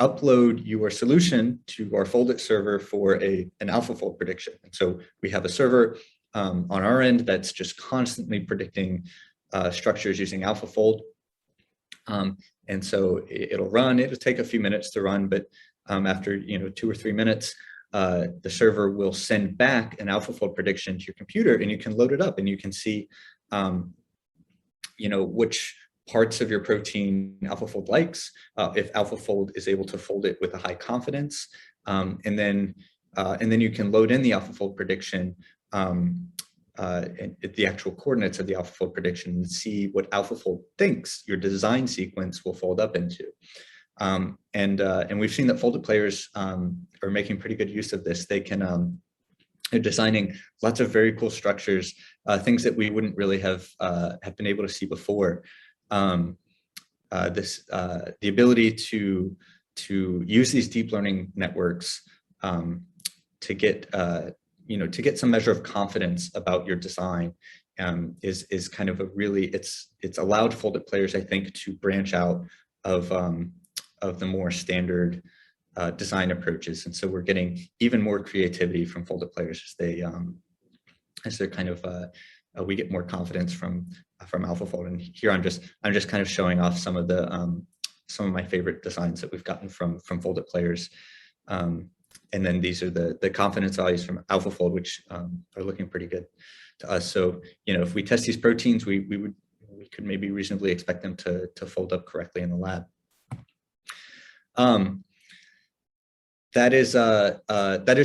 upload your solution to our FoldIT server for an AlphaFold prediction. And so we have a server on our end that's just constantly predicting structures using AlphaFold. And so it'll run. It'll take a few minutes to run, but after 2 or 3 minutes, the server will send back an AlphaFold prediction to your computer, and you can load it up and you can see, which parts of your protein AlphaFold likes, if AlphaFold is able to fold it with a high confidence, and then you can load in the AlphaFold prediction, and the actual coordinates of the AlphaFold prediction, and see what AlphaFold thinks your design sequence will fold up into. And we've seen that FoldIT players are making pretty good use of this. They can they're designing lots of very cool structures, things that we wouldn't really have been able to see before. The ability to use these deep learning networks to get some measure of confidence about your design is kind of a really, it's allowed FoldIT players, I think, to branch out of the more standard design approaches. And so we're getting even more creativity from FoldIT players as they're kind of, we get more confidence from AlphaFold. And here I'm just kind of showing off some of my favorite designs that we've gotten from FoldIT players. And then these are the confidence values from AlphaFold, which are looking pretty good to us. So, if we test these proteins, we could maybe reasonably expect them to fold up correctly in the lab. That is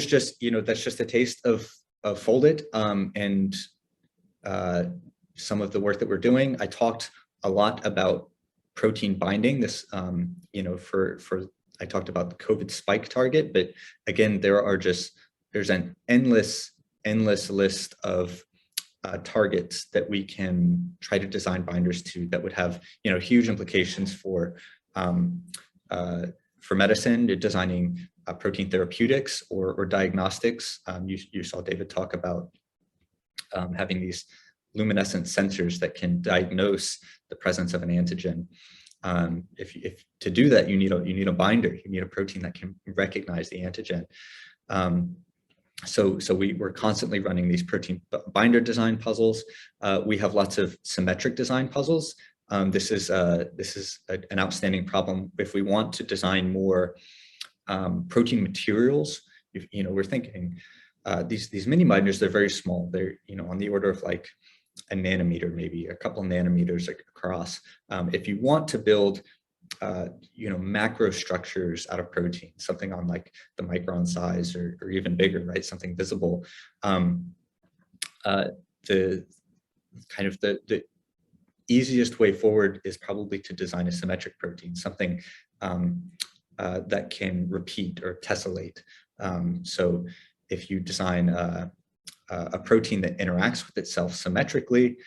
just, that's just a taste of FoldIT and some of the work that we're doing. I talked a lot about protein binding. This, I talked about the COVID spike target, but again, there's an endless list of targets that we can try to design binders to that would have, huge implications for medicine, designing protein therapeutics or diagnostics. You saw David talk about having these luminescent sensors that can diagnose the presence of an antigen. If to do that, you need a binder. You need a protein that can recognize the antigen. So we're constantly running these protein binder design puzzles. We have lots of symmetric design puzzles. This is an outstanding problem. If we want to design more protein materials, we're thinking these mini binders, they're very small. They're on the order of like a nanometer, maybe a couple of nanometers across. If you want to build macro structures out of protein, something on like the micron size or even bigger, right? Something visible. The easiest way forward is probably to design a symmetric protein, something that can repeat or tessellate. So if you design a protein that interacts with itself symmetrically,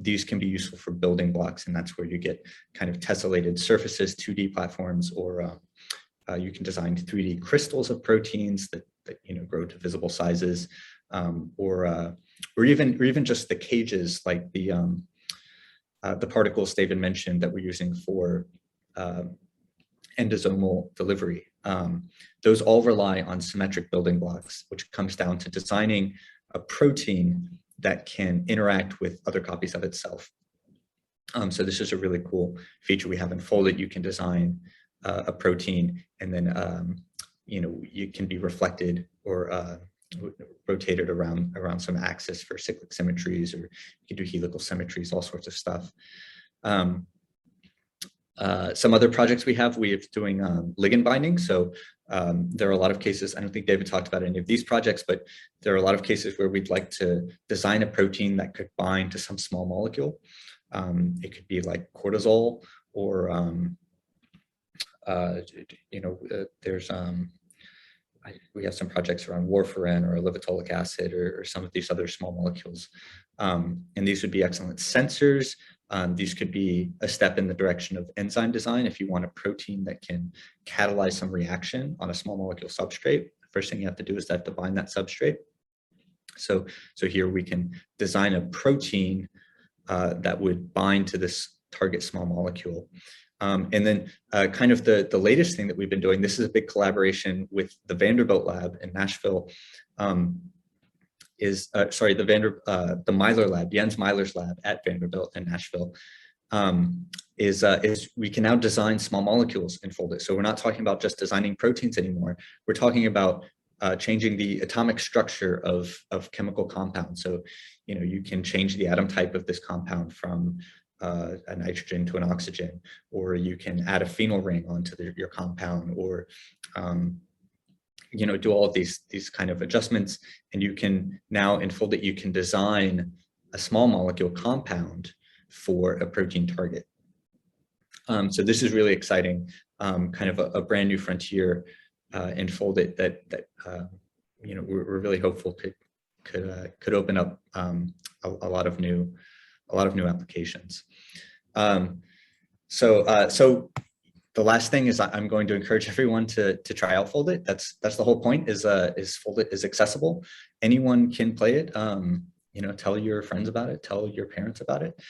these can be useful for building blocks, and that's where you get kind of tessellated surfaces, 2D platforms, or you can design 3D crystals of proteins that grow to visible sizes, or even just the cages, like the particles David mentioned that we're using for endosomal delivery. Those all rely on symmetric building blocks, which comes down to designing a protein that can interact with other copies of itself. So this is a really cool feature we have in FoldIT. You can design a protein, and then you can be reflected or rotated around some axis for cyclic symmetries, or you can do helical symmetries, all sorts of stuff. Some other projects we have doing ligand binding. So there are a lot of cases, I don't think David talked about any of these projects, but there are a lot of cases where we'd like to design a protein that could bind to some small molecule. It could be like cortisol, or we have some projects around warfarin or levotolic acid, or some of these other small molecules. And these would be excellent sensors. These could be a step in the direction of enzyme design. If you want a protein that can catalyze some reaction on a small molecule substrate, the first thing you have to do is have to bind that substrate. So here we can design a protein that would bind to this target small molecule. And then kind of the latest thing that we've been doing, this is a big collaboration with the Vanderbilt lab in Nashville, the Myler lab, Jens Myler's lab at Vanderbilt in Nashville, is we can now design small molecules in FoldIT. So we're not talking about just designing proteins anymore. We're talking about changing the atomic structure of chemical compounds. So, you can change the atom type of this compound from a nitrogen to an oxygen, or you can add a phenyl ring onto your compound, or do all of these kind of adjustments. And you can now, in FoldIT, you can design a small molecule compound for a protein target. So this is really exciting, kind of a brand new frontier in FoldIT that we're really hopeful could open up a lot of new applications. So the last thing is I'm going to encourage everyone to try out FoldIT. That's the whole point. Is FoldIT is accessible. Anyone can play it. Tell your friends about it. Tell your parents about it.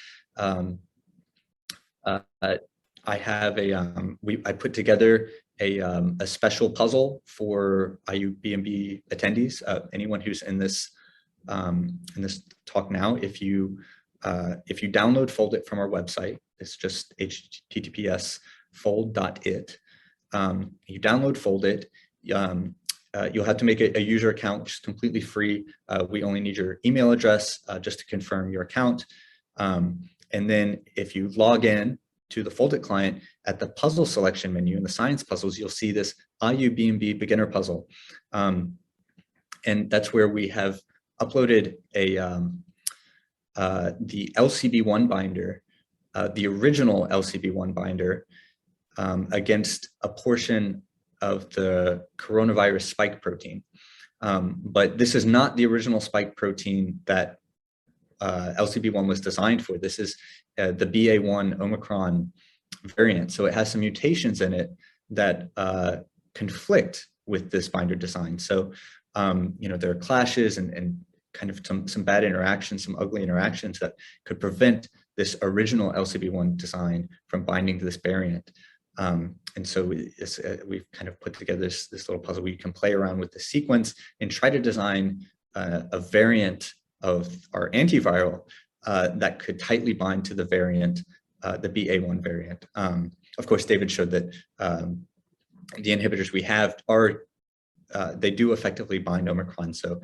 I have I put together a special puzzle for IUBMB attendees. Anyone who's in this talk now, if you download FoldIT from our website, it's just https fold.it. You download FoldIT. You'll have to make a user account, which is completely free. We only need your email address just to confirm your account. And then if you log in to the FoldIT client, at the puzzle selection menu in the science puzzles, you'll see this IUBMB beginner puzzle. And that's where we have uploaded the LCB1 binder, the original LCB1 binder, against a portion of the coronavirus spike protein. But this is not the original spike protein that LCB1 was designed for. This is the BA1 Omicron variant. So it has some mutations in it that conflict with this binder design. So, there are clashes and kind of some bad interactions, some ugly interactions that could prevent this original LCB1 design from binding to this variant. And so we've kind of put together this little puzzle where you can play around with the sequence and try to design a variant of our antiviral that could tightly bind to the variant, the BA1 variant. Of course, David showed that the inhibitors we have they do effectively bind Omicron. So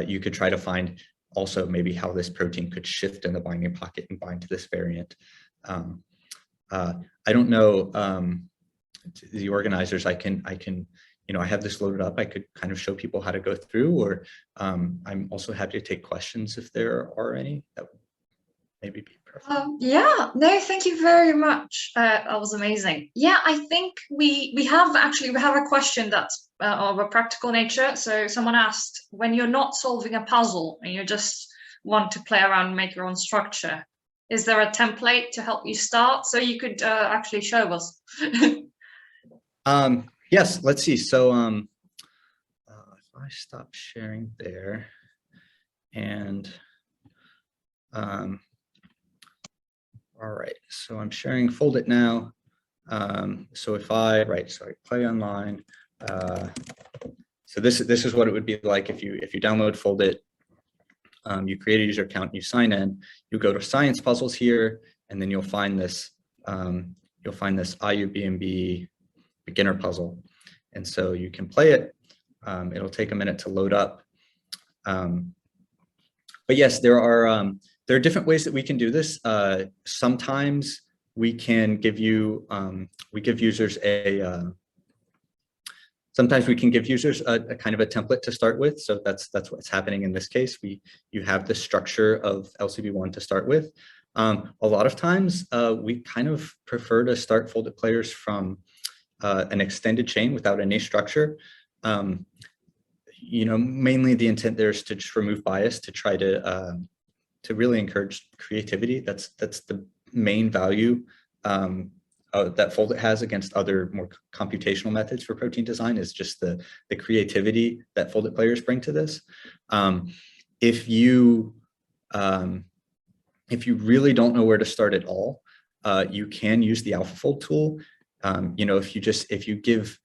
you could try to find also maybe how this protein could shift in the binding pocket and bind to this variant. I don't know the organizers. I have this loaded up. I could kind of show people how to go through, or I'm also happy to take questions if there are any. That would maybe be perfect. Yeah, no, thank you very much. That was amazing. Yeah, I think we have a question that's of a practical nature. So someone asked, when you're not solving a puzzle and you just want to play around and make your own structure, is there a template to help you start? So you could actually show us. Yes, let's see. So if I stop sharing there and all right, so I'm sharing FoldIT now. So if I, play online. So this is what it would be like if you download FoldIT. You create a user account, you sign in, you go to Science Puzzles here, and then you'll find this IUBMB beginner puzzle. And so you can play it. It'll take a minute to load up. But yes, there are different ways that we can do this. Sometimes we can give you, we give users a kind of a template to start with. So that's what's happening in this case. You have the structure of LCB1 to start with. A lot of times we kind of prefer to start FoldIT players from an extended chain without any structure. Mainly the intent there is to just remove bias, to try to really encourage creativity. That's the main value that FoldIT has against other more computational methods for protein design, is just the creativity that FoldIT players bring to this. If you really don't know where to start at all, you can use the AlphaFold tool. If you give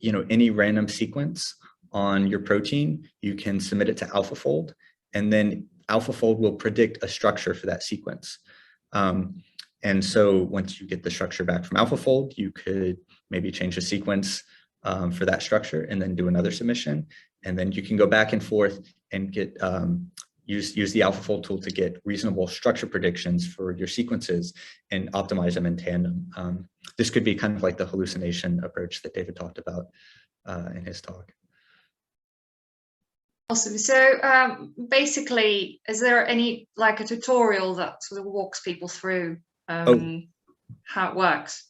any random sequence on your protein, you can submit it to AlphaFold, and then AlphaFold will predict a structure for that sequence. And so once you get the structure back from AlphaFold, you could maybe change the sequence for that structure and then do another submission. And then you can go back and forth and get use the AlphaFold tool to get reasonable structure predictions for your sequences and optimize them in tandem. This could be kind of like the hallucination approach that David talked about in his talk. Awesome. So basically, is there any like a tutorial that sort of walks people through how it works?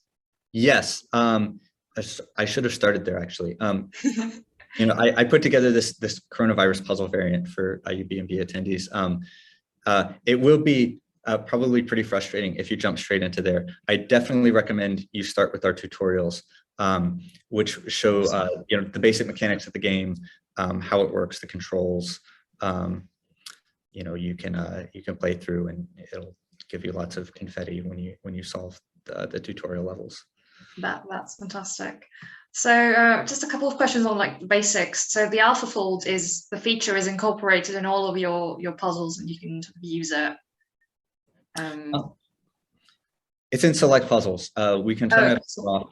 Yes, I should have started there actually. I put together this coronavirus puzzle variant for IUBMB attendees. It will be probably pretty frustrating if you jump straight into there. I definitely recommend you start with our tutorials, which show the basic mechanics of the game, how it works, the controls. You can play through, and it'll give you lots of confetti when you solve the tutorial levels. That's fantastic. So just a couple of questions on like the basics. So the AlphaFold the feature is incorporated in all of your puzzles, and you can use it. It's in select puzzles. We can turn it off.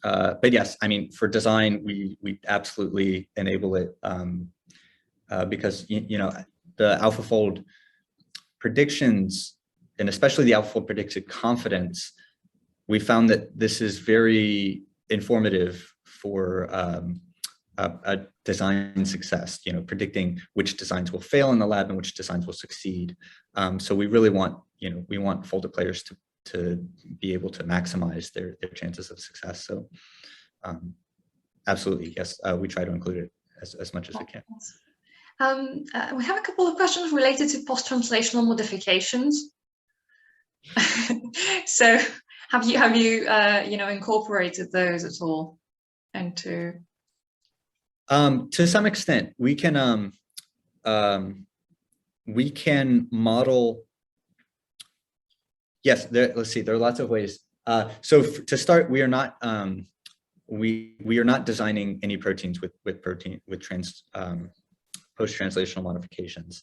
But yes, I mean, for design, we absolutely enable it because the AlphaFold predictions, and especially the AlphaFold predicted confidence, we found that this is very informative for a design success, predicting which designs will fail in the lab and which designs will succeed. So we really want, we want FoldIT players to be able to maximize their chances of success. So absolutely, yes, we try to include it as much as we can. We have a couple of questions related to post-translational modifications. So have you incorporated those at all into? To some extent, we can model. Yes, let's see. There are lots of ways. So to start, we are not we are not designing any proteins with post-translational modifications.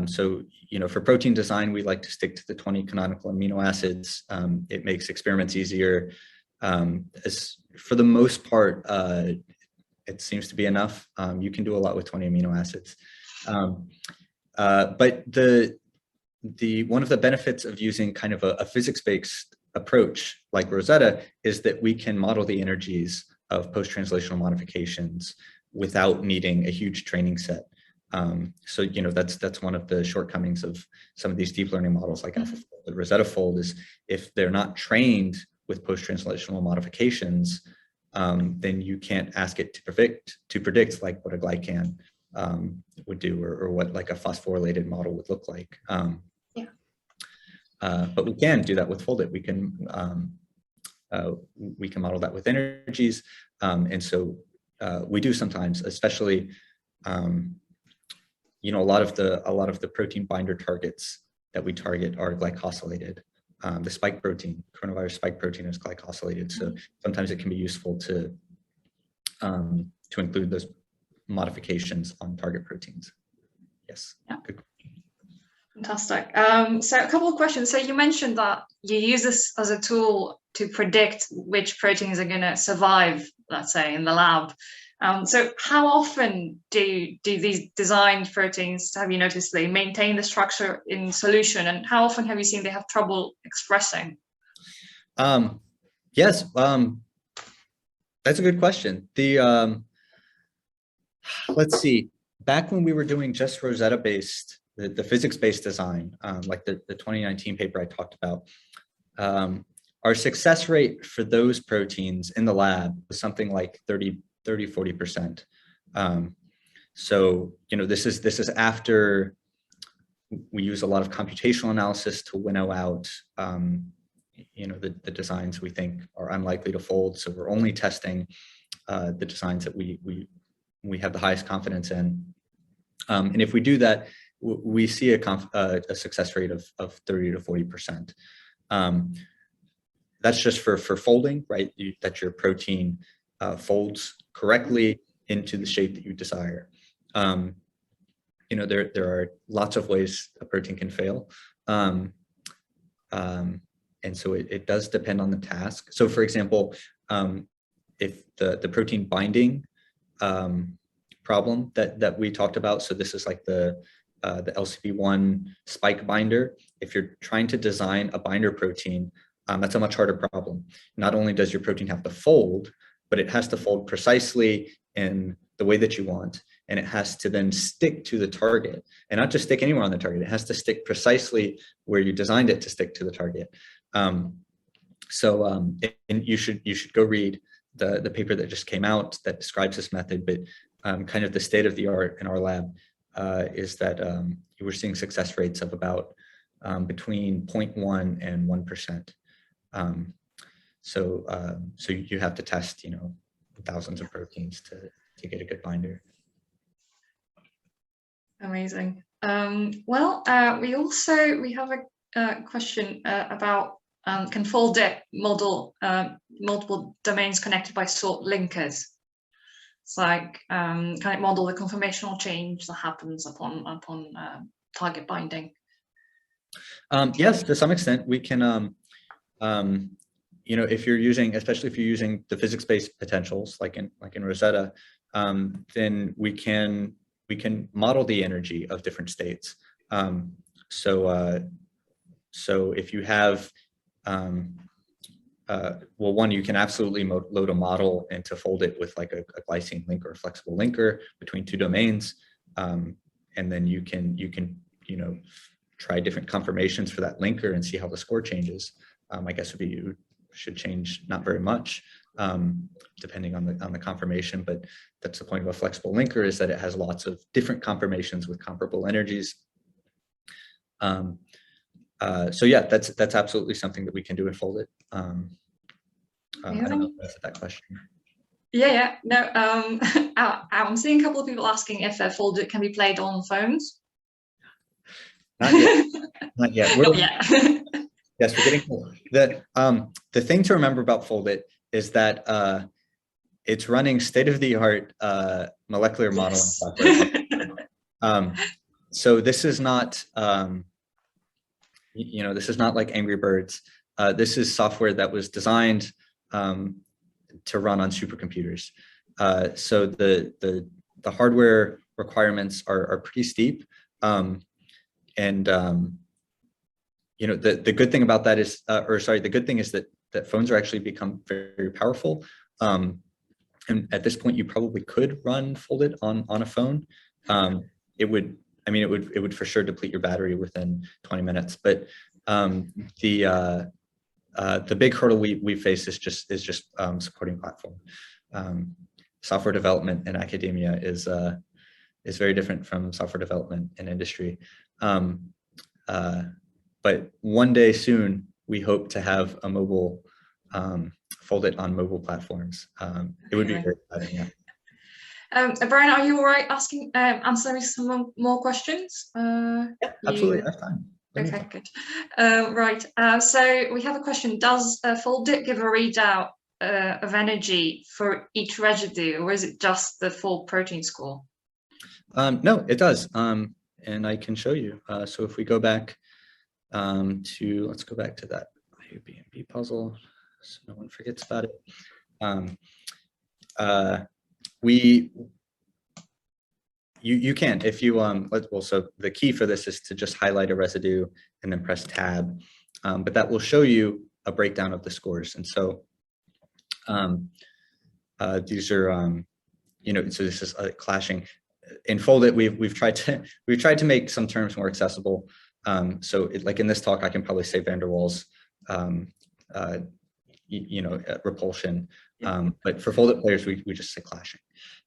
So for protein design, we like to stick to the 20 canonical amino acids. It makes experiments easier. For the most part, it seems to be enough. You can do a lot with 20 amino acids. But one of the benefits of using kind of a physics-based approach like Rosetta is that we can model the energies of post-translational modifications without needing a huge training set. So that's one of the shortcomings of some of these deep learning models like AlphaFold. The Rosetta Fold is, if they're not trained with post-translational modifications, then you can't ask it to predict like what a glycan would do, or what like a phosphorylated model would look like. But we can do that with FoldIT. We can model that with energies, and so we do sometimes, especially you know, a lot of the protein binder targets that we target are glycosylated. The spike protein, coronavirus spike protein, is glycosylated, so sometimes it can be useful to include those modifications on target proteins. Yes. Yeah. Good. Fantastic. So a couple of questions. So you mentioned that you use this as a tool to predict which proteins are going to survive, let's say, in the lab. So how often do these designed proteins, have you noticed, they maintain the structure in solution, and how often have you seen they have trouble expressing? Yes, that's a good question. Let's see, back when we were doing just Rosetta-based, the physics-based design, like the 2019 paper I talked about, our success rate for those proteins in the lab was something like 30–40%. So, you know, this is after we use a lot of computational analysis to winnow out, you know, the designs we think are unlikely to fold. So we're only testing the designs that we have the highest confidence in. And if we do that, we see a success rate of 30–40%. That's just for folding, right? That your protein folds correctly into the shape that you desire. You know, there are lots of ways a protein can fail. And so it does depend on the task. So for example, if the protein binding problem that we talked about, so this is like the LCB1 spike binder. If you're trying to design a binder protein, that's a much harder problem. Not only does your protein have to fold, but it has to fold precisely in the way that you want, and it has to then stick to the target, and not just stick anywhere on the target. It has to stick precisely where you designed it to stick to the target. And you should go read the paper that just came out that describes this method. But kind of the state of the art in our lab is that we're seeing success rates of about between 0.1 and 1%. So you have to test, you know, thousands of proteins to get a good binder. Amazing. Well, we have a question about can FoldIT model multiple domains connected by sort linkers? It's like, can it model the conformational change that happens upon target binding? Yes, to some extent we can. You know, if you're using, especially if you're using the physics-based potentials, like in Rosetta, then we can model the energy of different states. So if you have, well, one, you can absolutely load a model into FoldIT with like a glycine link or a flexible linker between two domains, and then you can you know, try different conformations for that linker and see how the score changes. I guess you should change not very much, depending on the conformation, but that's the point of a flexible linker, is that it has lots of different conformations with comparable energies. So yeah, that's absolutely something that we can do in FoldIT. I don't know if that's that question. Yeah. No, I'm seeing a couple of people asking if FoldIT can be played on phones. Not yet. Not yet. Not yet. Yes, we're getting cool. The thing to remember about FoldIT is that it's running state-of-the-art molecular modeling software. So this is not, you know, this is not like Angry Birds. This is software that was designed to run on supercomputers. So the hardware requirements are pretty steep, you know, the good thing about that is, the good thing is that phones are actually become very, very powerful. And at this point, you probably could run FoldIT on a phone. It would for sure deplete your battery within 20 minutes. But the big hurdle we face is just supporting platform. Software development in academia is very different from software development in industry. But one day soon, we hope to have a mobile, FoldIT on mobile platforms. It would be very exciting, yeah. Brian, are you all right answering some more questions? Yeah, absolutely, I have time. Okay, good. Right, so we have a question. Does FoldIT give a readout of energy for each residue, or is it just the full protein score? No, it does, and I can show you. So if we go back let's go back to that IUPMB puzzle, so no one forgets about it. You can, if you, well, so the key for this is to just highlight a residue and then press tab, but that will show you a breakdown of the scores. And so these are, you know, so this is clashing. In FoldIT, we've tried to make some terms more accessible. So like in this talk, I can probably say van der Waals, you know, repulsion, but for FoldIT players, we just say clashing.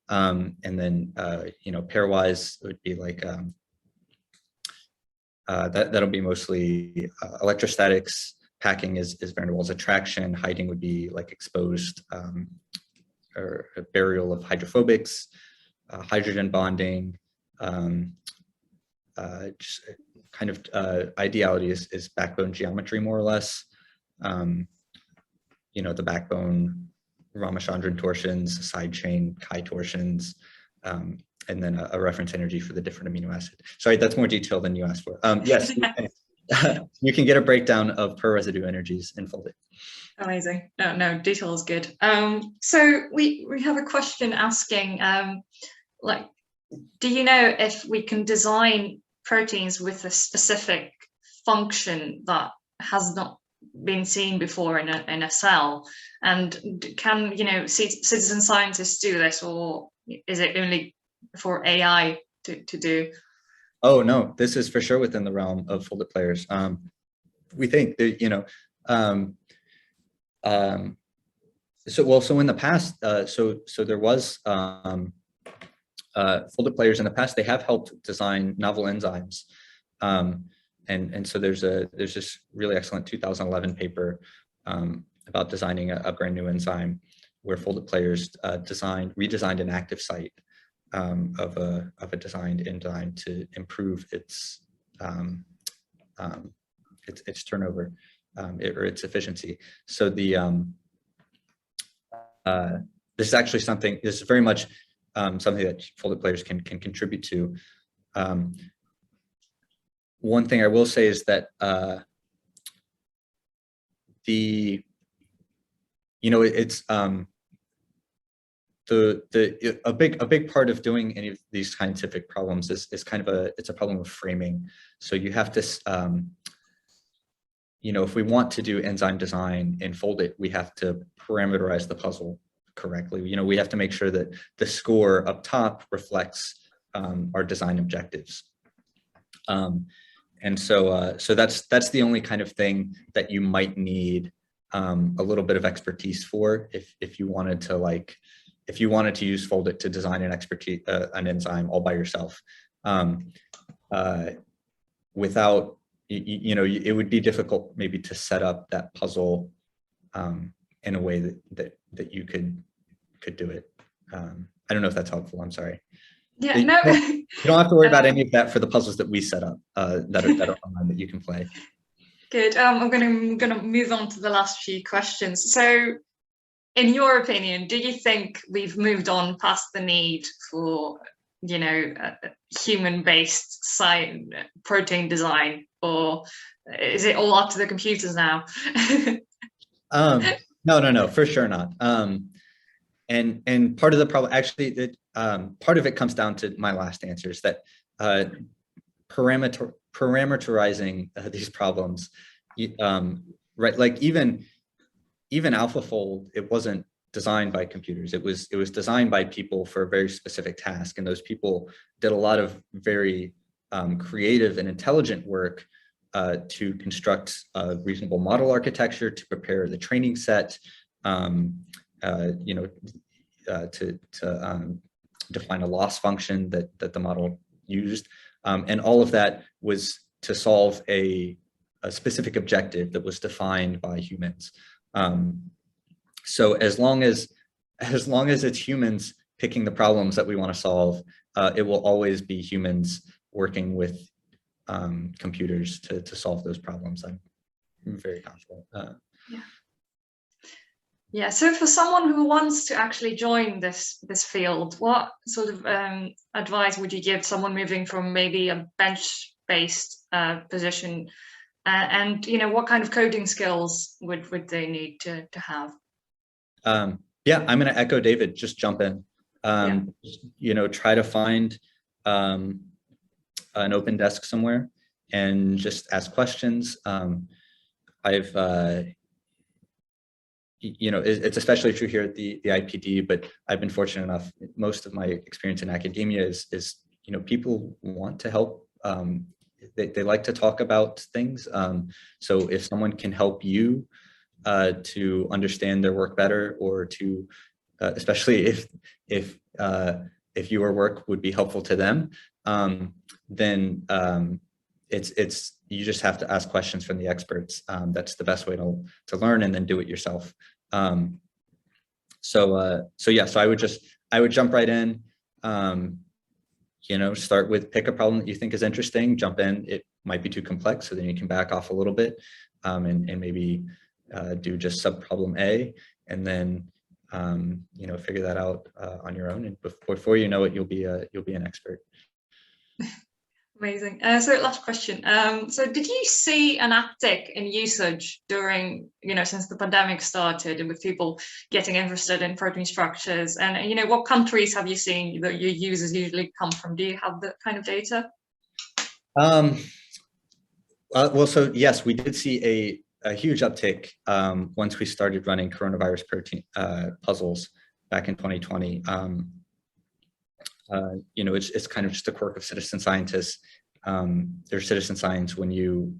And then, you know, pairwise would be like, that'll be mostly electrostatics. Packing is van der Waals attraction. Hiding would be like exposed or a burial of hydrophobics. Hydrogen bonding, just kind of ideality is backbone geometry, more or less. You know, the backbone, Ramachandran torsions, side chain chi torsions, and then a reference energy for the different amino acid. Sorry, that's more detail than you asked for. Yes, you can get a breakdown of per residue energies in FoldIT. Amazing. No, detail is good. So we have a question asking, like, do you know if we can design proteins with a specific function that has not been seen before in a cell? And can, you know, citizen scientists do this, or is it only for AI to do? Oh no, this is for sure within the realm of FoldIT players. We think that, you know, so in the past, so there was FoldIT players in the past. They have helped design novel enzymes, and so there's this really excellent 2011 paper about designing a brand new enzyme where FoldIT players redesigned an active site of a designed enzyme to improve its turnover or its efficiency. So the this is actually something. This is very much something that FoldIT players can contribute to. One thing I will say is that it's a big part of doing any of these scientific problems is kind of it's a problem of framing. So you have to you know, if we want to do enzyme design in FoldIT, we have to parameterize the puzzle correctly. You know, we have to make sure that the score up top reflects our design objectives. And so that's the only kind of thing that you might need a little bit of expertise for if you wanted to use FoldIT to design an enzyme all by yourself. Without, you know, it would be difficult maybe to set up that puzzle in a way that you could do it. I don't know if that's helpful. I'm sorry. Yeah, no. You don't have to worry about any of that for the puzzles that we set up that are online that you can play. Good. I'm gonna move on to the last few questions. So, in your opinion, do you think we've moved on past the need for, you know, human-based protein design, or is it all up to the computers now? No, for sure not. And part of the problem, actually, part of it comes down to my last answer, is that parameterizing these problems, right? Like even AlphaFold, it wasn't designed by computers. It was designed by people for a very specific task, and those people did a lot of very creative and intelligent work to construct a reasonable model architecture, to prepare the training set, you know, to define a loss function that the model used, and all of that was to solve a specific objective that was defined by humans. So as long as it's humans picking the problems that we want to solve, it will always be humans working with computers to solve those problems. I'm very confident. Yeah. So for someone who wants to actually join this field, what sort of advice would you give someone moving from maybe a bench-based position, and what kind of coding skills would they need to have? Yeah, I'm going to echo David. Just jump in. Try to find an open desk somewhere and just ask questions. It's especially true here at the IPD, but I've been fortunate enough. Most of my experience in academia is people want to help. They like to talk about things. So if someone can help you to understand their work better, or to, especially if your work would be helpful to them, then you just have to ask questions from the experts. That's the best way to learn, and then do it yourself. So I would jump right in. Start with, pick a problem that you think is interesting, jump in. It might be too complex, so then you can back off a little bit, and maybe do just subproblem A, and then figure that out on your own. And before you know it, you'll be an expert. Amazing. So last question. So did you see an uptick in usage during, since the pandemic started, and with people getting interested in protein structures? And, what countries have you seen that your users usually come from? Do you have that kind of data? Well, so yes, we did see a huge uptick once we started running coronavirus protein puzzles back in 2020. It's kind of just a quirk of citizen scientists. There's citizen science when the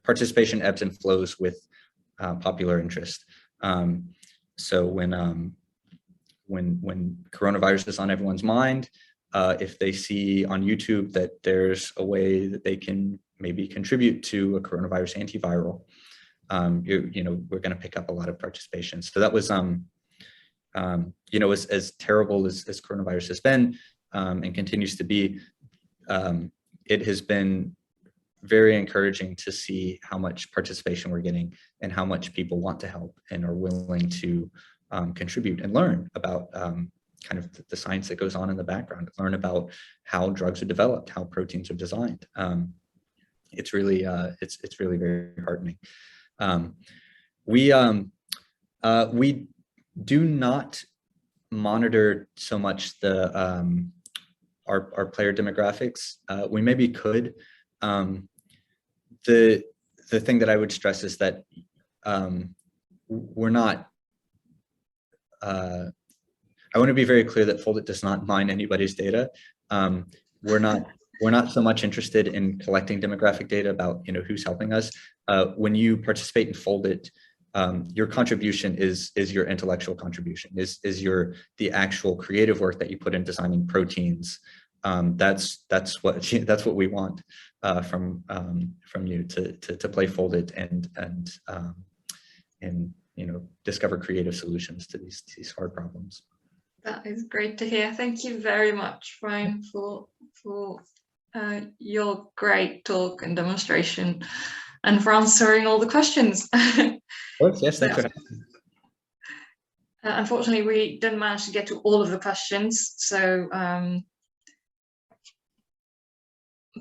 participation ebbs and flows with popular interest. So when coronavirus is on everyone's mind, if they see on YouTube that there's a way that they can maybe contribute to a coronavirus antiviral, we're going to pick up a lot of participation. So that was as terrible as coronavirus has been and continues to be, it has been very encouraging to see how much participation we're getting and how much people want to help and are willing to contribute and learn about kind of the science that goes on in the background, learn about how drugs are developed, how proteins are designed. It's really very heartening. We do not monitor so much our player demographics. We maybe could. The thing that I would stress is that we're not. I want to be very clear that FoldIT does not mine anybody's data. We're not so much interested in collecting demographic data about who's helping us. When you participate in FoldIT, your contribution is your intellectual contribution, is the actual creative work that you put in designing proteins. That's what we want from you to play FoldIT and discover creative solutions to these hard problems. That is great to hear. Thank you very much, Brian, for your great talk and demonstration, and for answering all the questions. Of course, yes, thanks for having me. Unfortunately, we didn't manage to get to all of the questions, so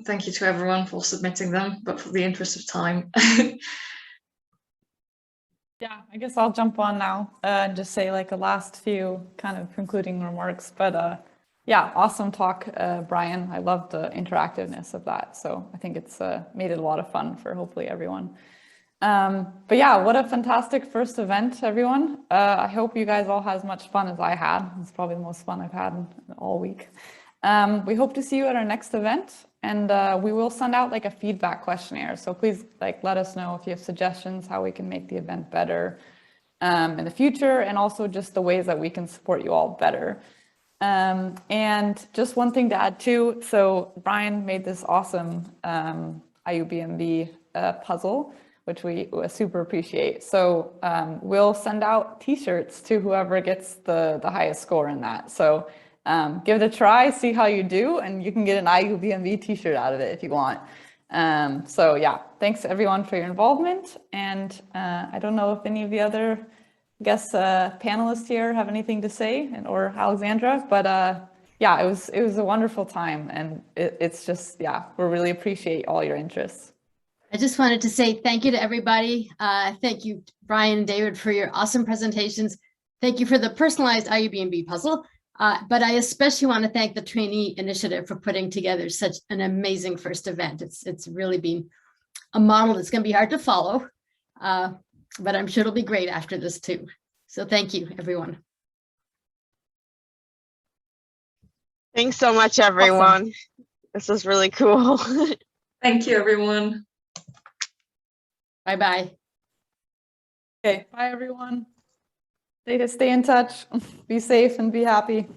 thank you to everyone for submitting them, but for the interest of time. Yeah, I guess I'll jump on now and just say like a last few kind of concluding remarks. But yeah, awesome talk, Brian. I love the interactiveness of that. So I think it's made it a lot of fun for hopefully everyone. But yeah, what a fantastic first event, everyone. I hope you guys all had as much fun as I had. It's probably the most fun I've had all week. We hope to see you at our next event, and we will send out like a feedback questionnaire. So please let us know if you have suggestions how we can make the event better in the future, and also just the ways that we can support you all better. And just one thing to add too, so Brian made this awesome IUBMB puzzle, which we super appreciate. So we'll send out t-shirts to whoever gets the highest score in that. So give it a try, see how you do, and you can get an IUBMB t-shirt out of it if you want. So yeah, thanks everyone for your involvement. And I don't know if any of the other guest panelists here have anything to say, or Alexandra, but yeah, it was a wonderful time, and it's just, yeah, we really appreciate all your interest. I just wanted to say thank you to everybody. Thank you, Brian and David, for your awesome presentations. Thank you for the personalized IUBMB puzzle. But I especially want to thank the Trainee Initiative for putting together such an amazing first event. It's really been a model that's going to be hard to follow, but I'm sure it'll be great after this too. So thank you, everyone. Thanks so much, everyone. Awesome. This was really cool. Thank you, everyone. Bye-bye. Okay, bye, everyone. Stay in touch, be safe, and be happy.